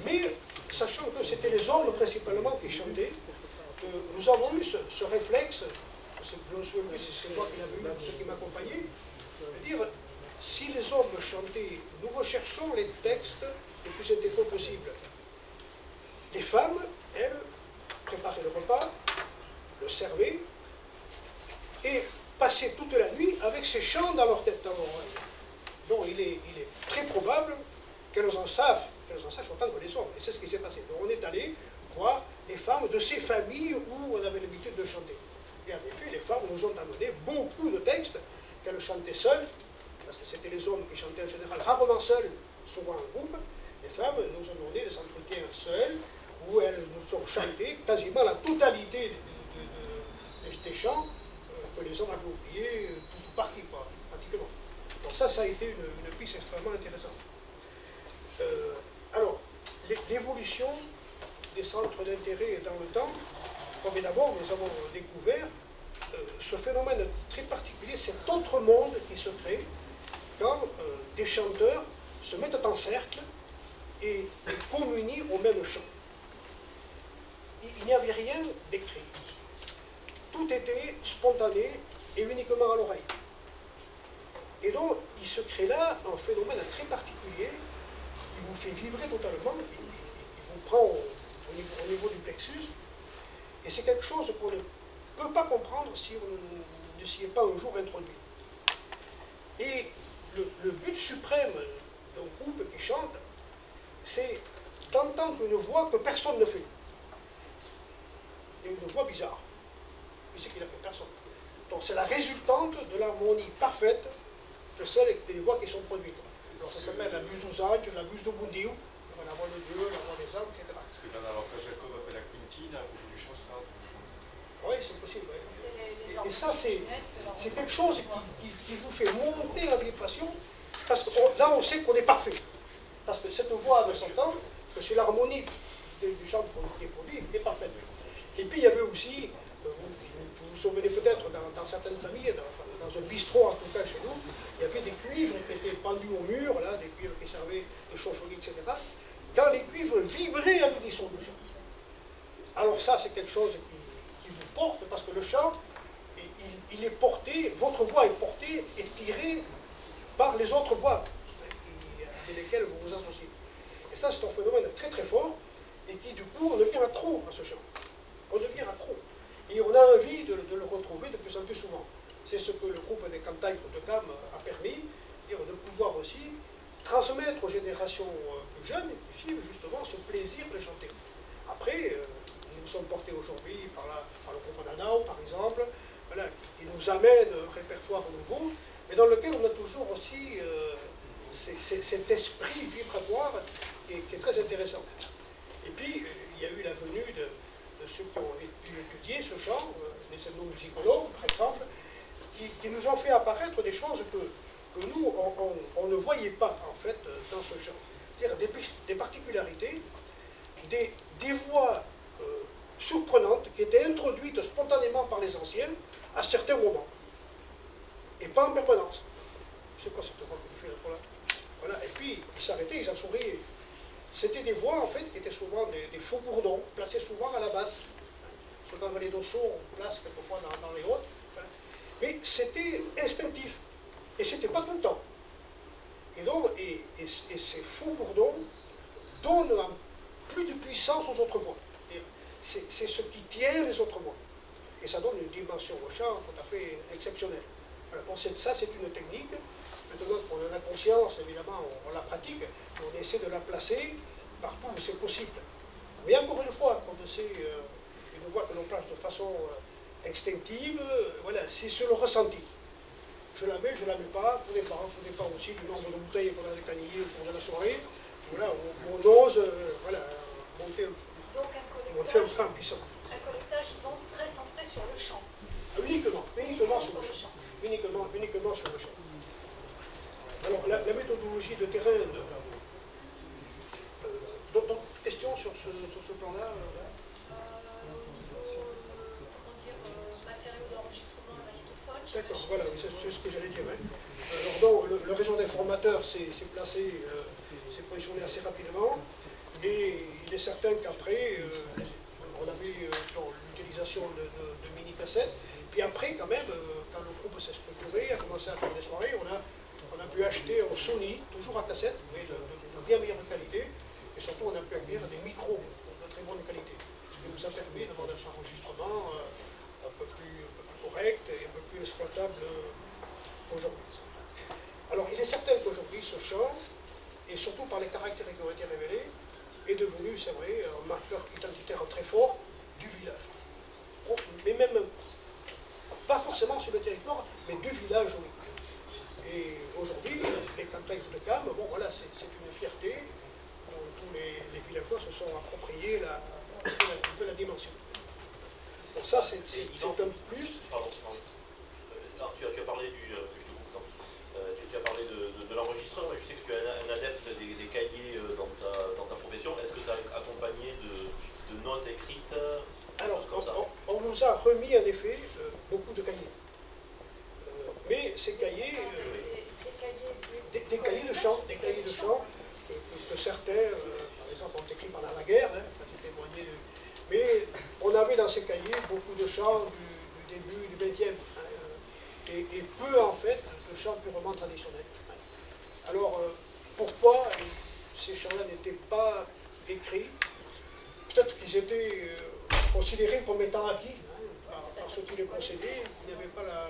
mais sachant que c'était les hommes principalement qui chantaient, nous avons eu ce réflexe, je me souviens plus si c'est moi qui l'avais eu ou ceux qui m'accompagnaient, de dire, si les hommes chantaient, nous recherchons les textes les plus intégraux possibles. Les femmes, elles, préparaient le repas, le servaient, et passaient toute la nuit avec ces chants dans leur tête, dans leur oreille. Donc il est très probable qu'elles en sachent autant que les hommes, et c'est ce qui s'est passé. Donc on est allé voir les femmes de ces familles où on avait l'habitude de chanter. Et en effet, les femmes nous ont amené beaucoup de textes qu'elles chantaient seules, parce que c'était les hommes qui chantaient en général, rarement seuls, souvent en groupe. Les femmes nous ont donné des entretiens seuls, où elles nous ont chanté quasiment la totalité des chants que les hommes avaient oubliés, tout partie, quoi, pratiquement. Donc ça a été une piste extrêmement intéressante. Alors, l'évolution des centres d'intérêt dans le temps, comme d'abord nous avons découvert ce phénomène très particulier, cet autre monde qui se crée quand des chanteurs se mettent en cercle et communient au même chant. Il n'y avait rien d'écrit. Tout était spontané et uniquement à l'oreille. Et donc, il se crée là un phénomène très particulier qui vous fait vibrer totalement, prend au niveau du plexus. Et c'est quelque chose qu'on ne peut pas comprendre si on ne s'y est pas un jour introduit. Et le but suprême d'un groupe qui chante, c'est d'entendre une voix que personne ne fait. Et une voix bizarre. Mais c'est qu'il a fait personne. Donc c'est la résultante de l'harmonie parfaite de celles des voix qui sont produites. Alors ça s'appelle la buse dos anges, la buse do bundio, la voix de Dieu, la voix des âmes, etc. Ce que Bernard Jacob appelle la quintina, ou du chansard. Oui, c'est possible. Oui. Et ça, c'est quelque chose qui vous fait monter en vibration, parce que là, on sait qu'on est parfait. Parce que cette voix de s'entend, que c'est l'harmonie du chant qui est produit, est parfaite. Et puis, il y avait aussi, vous vous souvenez peut-être, dans certaines familles, dans un bistrot, en tout cas chez nous, il y avait des cuivres qui étaient pendus au mur, là, des cuivres qui servaient de chaufferie, etc. Quand les cuivres vibraient à l'unisson du chant. Alors ça, c'est quelque chose qui vous porte, parce que le chant, il est porté, votre voix est portée et tirée par les autres voix avec lesquelles vous vous associez. Et ça, c'est un phénomène très très fort, et qui du coup, on devient accro à ce chant. On devient accro. Et on a envie de le retrouver de plus en plus souvent. C'est ce que le groupe des Cantaires de Cam a permis, de pouvoir aussi transmettre aux générations plus jeunes, qui suivent justement ce plaisir de chanter. Après, nous sommes portés aujourd'hui par le groupe Nanao, par exemple, voilà, qui nous amène un répertoire nouveau, mais dans lequel on a toujours aussi cet esprit vibratoire qui est très intéressant. Et puis, il y a eu la venue de ceux qui ont pu étudier ce chant, les ethnomusicologues, par exemple, qui nous ont fait apparaître des choses que nous, on ne voyait pas, en fait, dans ce chant. C'est-à-dire des particularités, des voix surprenantes qui étaient introduites spontanément par les anciens à certains moments, et pas en permanence. C'est quoi cette voix que tu fais là? Voilà, et puis ils s'arrêtaient, ils en souriaient. C'était des voix en fait qui étaient souvent des faux bourdons, placés souvent à la basse. Parce que dans les dossaux, on place quelquefois dans les hautes. Voilà. Mais c'était instinctif, et c'était pas tout le temps. Et donc, et ces faux bourdons donnent plus de puissance aux autres voix. C'est ce qui tient les autres voix. Et ça donne une dimension au chant tout à fait exceptionnelle. Voilà, bon, ça, c'est une technique. Maintenant qu'on en a conscience, évidemment, on la pratique, on essaie de la placer partout où c'est possible. Mais encore une fois, comme c'est une voix que l'on place de façon extinctive, voilà, c'est sur le ressenti. Je la mets, je ne la mets pas, tout dépend aussi du nombre de bouteilles qu'on a décanillées au cours de la soirée. Voilà, on ose monter un peu en puissance. Un collectage donc très centré sur le chant. Uniquement sur le chant. Uniquement sur le chant. Alors, la méthodologie de terrain, d'autres questions sur ce plan-là Comment dire, matériaux d'enregistrement, magnétophone. D'accord, voilà, oui, c'est ce que j'allais dire. Hein. Alors, donc, le réseau d'informateurs s'est placé, s'est positionné assez rapidement, et il est certain qu'après, on avait l'utilisation de mini-cassettes, puis après, quand même, quand le groupe s'est structuré, a commencé à faire des soirées, on a pu acheter un Sony, toujours à cassette, mais de bien meilleure qualité, et surtout on a pu acquérir des micros de très bonne qualité, ce qui nous a permis d'avoir des enregistrements un peu plus corrects et un peu plus exploitables aujourd'hui. Alors il est certain qu'aujourd'hui ce chant, et surtout par les caractères qui ont été révélés, est devenu, c'est vrai, un marqueur identitaire très fort du village. Mais même, pas forcément sur le territoire, mais du village, oui. Et aujourd'hui, les Cantaires de Cam, bon voilà, c'est une fierté dont tous les villageois se sont appropriés un peu la dimension. Donc ça, c'est un plus. Pardon. Alors, tu as parlé tu as parlé de l'enregistreur, je sais que tu es un adepte des cahiers dans ta profession. Est-ce que tu as accompagné de notes écrites? Alors, on nous a remis en effet beaucoup de cahiers. Mais ces cahiers, des cahiers de chant, que certains, par exemple, ont écrit pendant la guerre, mais on avait dans ces cahiers beaucoup de chants du début du XXe, et peu en fait de chants purement traditionnels. Alors, pourquoi ces chants-là n'étaient pas écrits? peut-être qu'ils étaient considérés comme étant acquis par ceux qui les possédaient. Il n'y avait pas la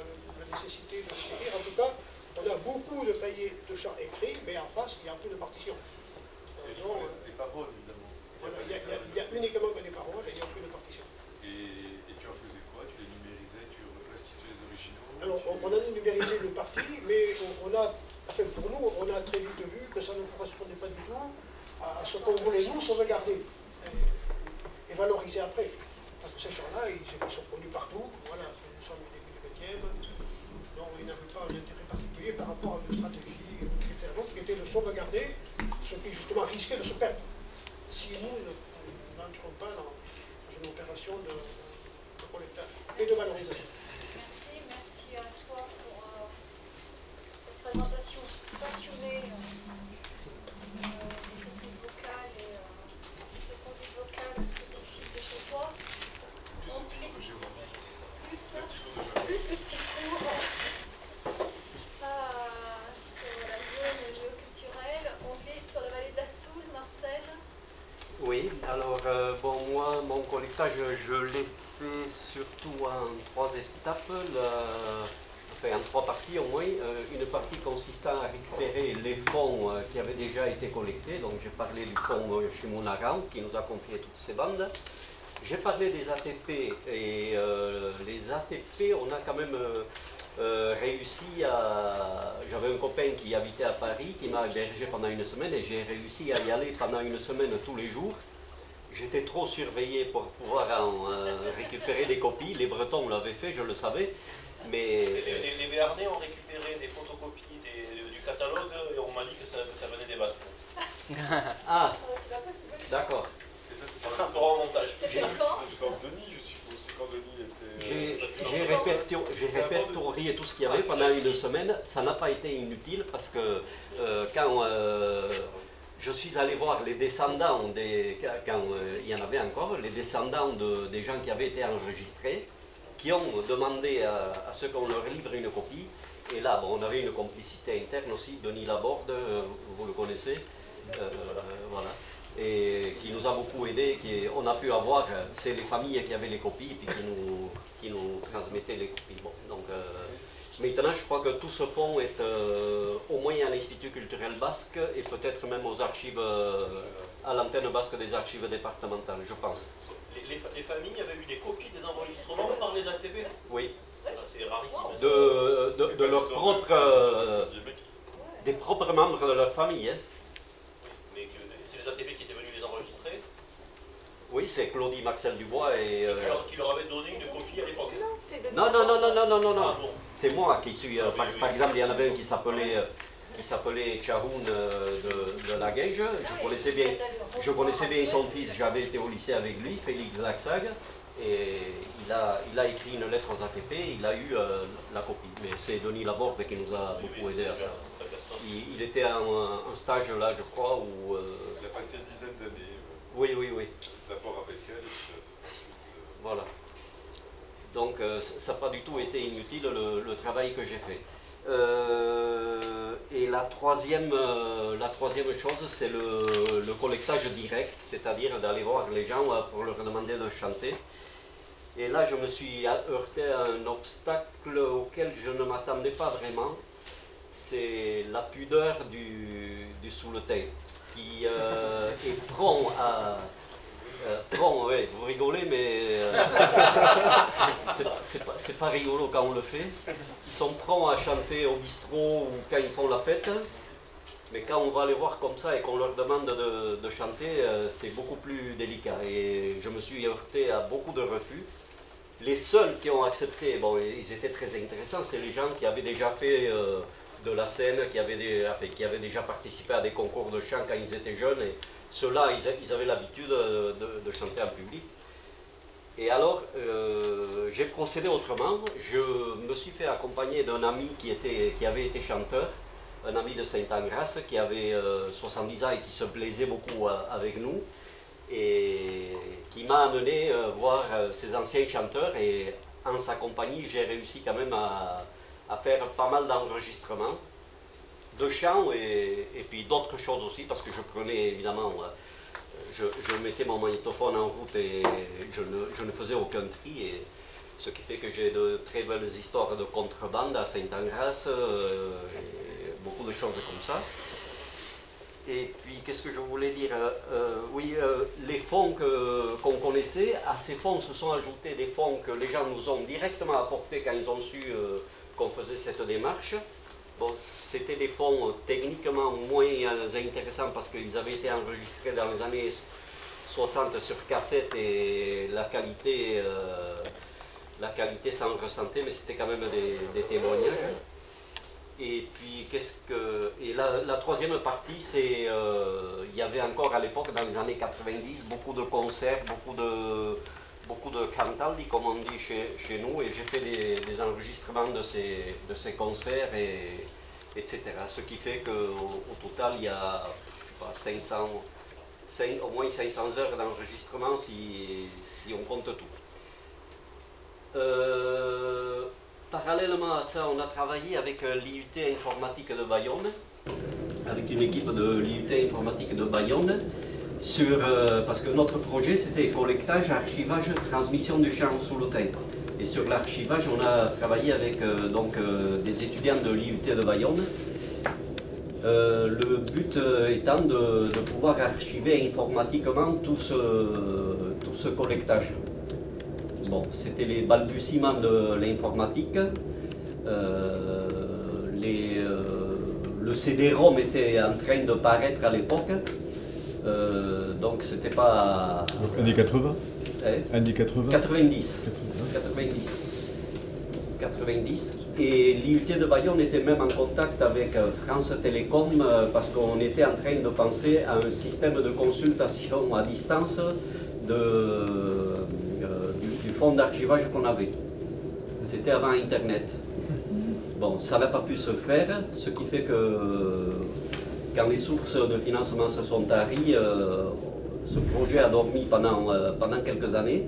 nécessité de les écrire. En tout cas, on a beaucoup de cahiers de chants écrits, mais en face, il y a un peu de partition. C'est des paroles, évidemment. Voilà, il y a uniquement que des paroles et il n'y a plus de partition. Et tu en faisais quoi? Tu les numérisais, tu reconstituais les originaux? Alors, on a numérisé le parti, mais on a, enfin pour nous, on a très vite vu que ça ne correspondait pas du tout à ce qu'on voulait nous sauvegarder et valoriser après. Parce que ces chants-là, ils sont connus partout, voilà, nous sommes au début du XXe, donc ils n'avaient pas un intérêt particulier par rapport à une stratégie qui était de sauvegarder ce qui justement risquait de se perdre si nous n'entrons pas dans une opération de collectage et de valorisation. Merci à toi pour cette présentation passionnée des techniques vocales et ces conduites vocales spécifiques de chez toi. Plus le petit cours sur la zone géoculturelle. On vit sur la vallée de la Soule, Marcel. Oui, alors bon, moi, mon collectage, je l'ai fait surtout en 3 étapes, enfin en 3 parties au moins. Une partie consistant à récupérer les fonds qui avaient déjà été collectés, donc j'ai parlé du fonds chez Monaran qui nous a confié toutes ces bandes. J'ai parlé des ATP et les ATP, on a quand même réussi à... J'avais un copain qui habitait à Paris, qui m'a hébergé pendant une semaine et j'ai réussi à y aller pendant une semaine tous les jours. J'étais trop surveillé pour pouvoir en récupérer des copies. Les Bretons l'avaient fait, je le savais, mais... Les Béarnais ont récupéré des photocopies du catalogue et on m'a dit que ça venait des Basques. Ah, d'accord. Et ça, c'est par rapport au montage. C'est quand Denis, je suppose. C'est quand Denis était... J'ai répertorié tout ce qu'il y avait pendant une semaine. Ça n'a pas été inutile parce que quand je suis allé voir les descendants, quand il y en avait encore, les descendants des gens qui avaient été enregistrés, qui ont demandé à ceux qu'on leur livre une copie. Et là, bon, on avait une complicité interne aussi. Denis Laborde, vous le connaissez, voilà. Et qui nous a beaucoup aidé, on a pu avoir, c'est les familles qui avaient les copies puis qui nous transmettaient les copies. Bon, donc, maintenant, je crois que tout ce fonds est au moins à l'Institut culturel basque et peut-être même aux archives, à l'antenne basque des archives départementales, je pense. Les familles avaient eu des copies des enregistrements par les ATP? Oui. C'est rarissime. De leurs propres, des propres membres de leur famille. Hein. Mais c'est les ATP qui étaient venus les enregistrer? Oui, c'est Claudie Marcel Dubois et... Qui leur avait donné une copie à l'époque? Non. Ah, bon. C'est moi qui suis... par exemple, il y en avait un qui s'appelait Chahoun de la Gage. Je connaissais bien son fils, j'avais été au lycée avec lui, Félix Laxag. Et il a écrit une lettre aux ATP, il a eu la copie. Mais c'est Denis Laborde qui nous a beaucoup aidé à ça. Il était en un stage là, je crois, où... Il a passé une dizaine d'années. Oui. D'abord avec elle, et puis ensuite... Voilà. Donc ça n'a pas du tout été inutile le travail que j'ai fait. Et la troisième chose, c'est le collectage direct, c'est-à-dire d'aller voir les gens pour leur demander de chanter. Et là, je me suis heurté à un obstacle auquel je ne m'attendais pas vraiment. C'est la pudeur du Souletais, qui est prompt à... oui, vous rigolez, mais c'est pas rigolo quand on le fait. Ils sont prompts à chanter au bistrot ou quand ils font la fête. Mais quand on va les voir comme ça et qu'on leur demande de chanter, c'est beaucoup plus délicat. Et je me suis heurté à beaucoup de refus. Les seuls qui ont accepté, bon, ils étaient très intéressants, c'est les gens qui avaient déjà fait de la scène, qui avaient déjà participé à des concours de chant quand ils étaient jeunes. Et ceux-là, ils avaient l'habitude de chanter en public. Et alors, j'ai procédé autrement. Je me suis fait accompagner d'un ami qui avait été chanteur, un ami de Saint-Angras, qui avait 70 ans et qui se plaisait beaucoup avec nous, et qui m'a amené voir ces anciens chanteurs. Et en sa compagnie, j'ai réussi quand même à faire pas mal d'enregistrements, de chants et puis d'autres choses aussi, parce que je prenais évidemment je mettais mon magnétophone en route et je ne faisais aucun tri. Et ce qui fait que j'ai de très belles histoires de contrebande à Saint-Angras, beaucoup de choses comme ça. Et puis, qu'est-ce que je voulais dire? Oui, les fonds qu'on connaissait, à ces fonds se sont ajoutés des fonds que les gens nous ont directement apportés quand ils ont su qu'on faisait cette démarche. Bon, c'était des fonds techniquement moins intéressants parce qu'ils avaient été enregistrés dans les années 60 sur cassette et la qualité s'en ressentait, mais c'était quand même des témoignages. Et puis, la troisième partie, c'est, il y avait encore à l'époque, dans les années 90, beaucoup de concerts, beaucoup de cantaldi, comme on dit chez nous, et j'ai fait des enregistrements de ces concerts, etc. Ce qui fait qu'au total, il y a, je sais pas, au moins 500 heures d'enregistrement si on compte tout. Parallèlement à ça, on a travaillé avec l'IUT informatique de Bayonne, avec une équipe de l'IUT informatique de Bayonne, parce que notre projet c'était collectage, archivage, transmission du champ sous le temps. Et sur l'archivage, on a travaillé avec des étudiants de l'IUT de Bayonne. Le but étant de pouvoir archiver informatiquement tout ce collectage. Bon, c'était les balbutiements de l'informatique. Le CD-ROM était en train de paraître à l'époque. Donc c'était pas... Donc années 80 Années 80 90. 90. Et l'IUT de Bayonne était même en contact avec France Télécom parce qu'on était en train de penser à un système de consultation à distance du fonds d'archivage qu'on avait. C'était avant Internet. Bon, ça n'a pas pu se faire, ce qui fait que quand les sources de financement se sont taries, ce projet a dormi pendant quelques années.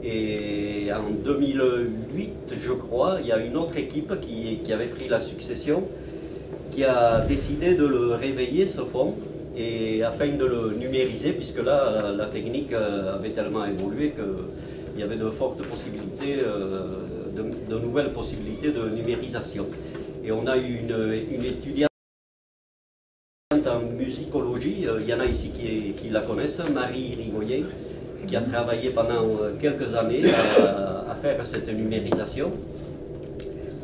Et en 2008, je crois, il y a une autre équipe qui avait pris la succession, qui a décidé de le réveiller, ce fonds, et afin de le numériser, puisque là, la technique avait tellement évolué qu'il y avait de fortes possibilités, de nouvelles possibilités de numérisation. Et on a eu une étudiante en musicologie, il y en a ici qui la connaissent, Marie Rigoyer, qui a travaillé pendant quelques années à faire cette numérisation,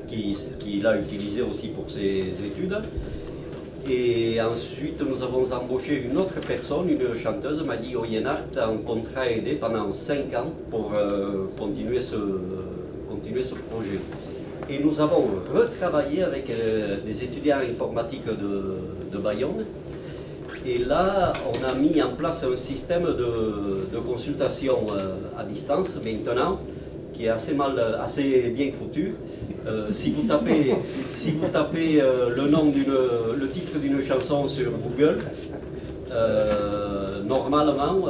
qui l'a utilisée aussi pour ses études. Et ensuite, nous avons embauché une autre personne, une chanteuse, Maddy Oyenart, en contrat aidé pendant 5 ans pour continuer ce projet. Et nous avons retravaillé avec des étudiants informatiques de Bayonne. Et là, on a mis en place un système de consultation à distance maintenant, qui est assez bien foutu. Si vous tapez le titre d'une chanson sur Google, normalement,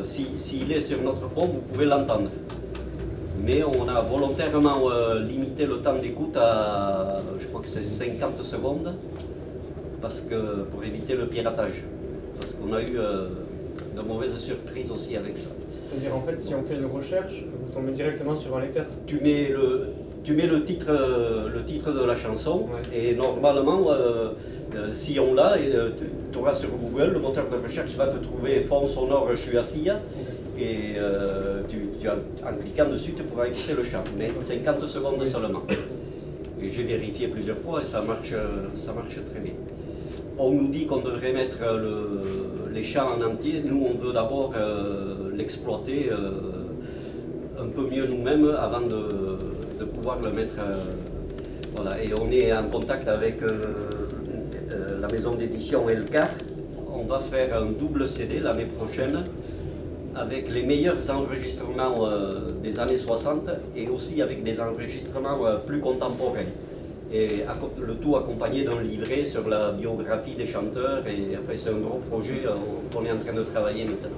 s'il est sur notre fond, vous pouvez l'entendre. Mais on a volontairement limité le temps d'écoute à, je crois que c'est 50 secondes, pour éviter le piratage. Parce qu'on a eu de mauvaises surprises aussi avec ça. C'est-à-dire, en fait, si on fait une recherche, vous tombez directement sur un lecteur? Tu mets le titre de la chanson, ouais. Et normalement, si on l'a, tu auras sur Google, le moteur de recherche va te trouver fond sonore Je suis assis, et en cliquant dessus, tu pourras écouter le chant, mais 50 secondes seulement. Et j'ai vérifié plusieurs fois et ça marche très bien. On nous dit qu'on devrait mettre les chants en entier. Nous, on veut d'abord l'exploiter un peu mieux nous-mêmes avant de pouvoir le mettre. Voilà. Et on est en contact avec la maison d'édition Elcar. On va faire un double CD l'année prochaine avec les meilleurs enregistrements des années 60 et aussi avec des enregistrements plus contemporains. Et le tout accompagné d'un livret sur la biographie des chanteurs. Et enfin, c'est un gros projet qu'on est en train de travailler maintenant.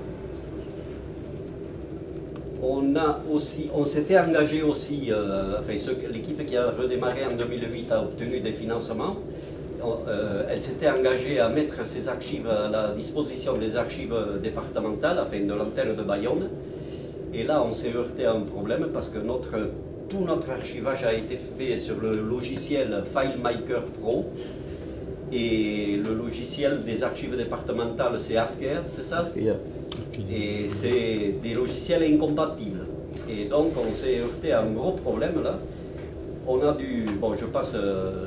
On s'était engagé aussi, l'équipe qui a redémarré en 2008 a obtenu des financements. elle s'était engagée à mettre ses archives à la disposition des archives départementales, enfin de l'antenne de Bayonne. Et là, on s'est heurté à un problème parce que tout notre archivage a été fait sur le logiciel FileMaker Pro. Et le logiciel des archives départementales, c'est ArcGer, c'est ça? Et c'est des logiciels incompatibles. Et donc, on s'est heurté à un gros problème là. On a dû, bon, je passe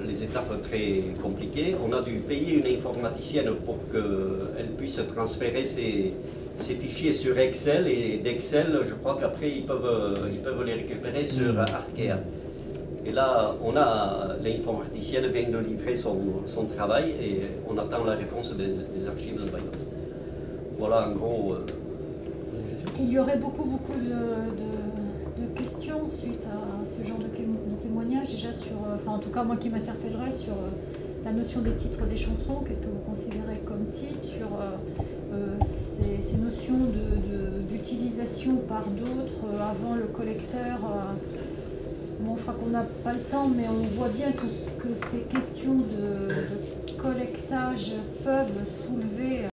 les étapes très compliquées, on a dû payer une informaticienne pour qu'elle puisse transférer ces fichiers sur Excel, et d'Excel, je crois qu'après ils peuvent les récupérer sur ArcGer. Et là, l'informaticienne vient de livrer son travail et on attend la réponse des archives de Bayonne. Voilà en gros. Il y aurait beaucoup de questions suite à ce genre de témoignage, déjà sur, enfin en tout cas moi qui m'interpellerais sur la notion des titres des chansons, qu'est-ce que vous considérez comme titre, sur ces notions d'utilisation par d'autres avant le collecteur. Bon, je crois qu'on n'a pas le temps, mais on voit bien que ces questions de collectage peuvent soulever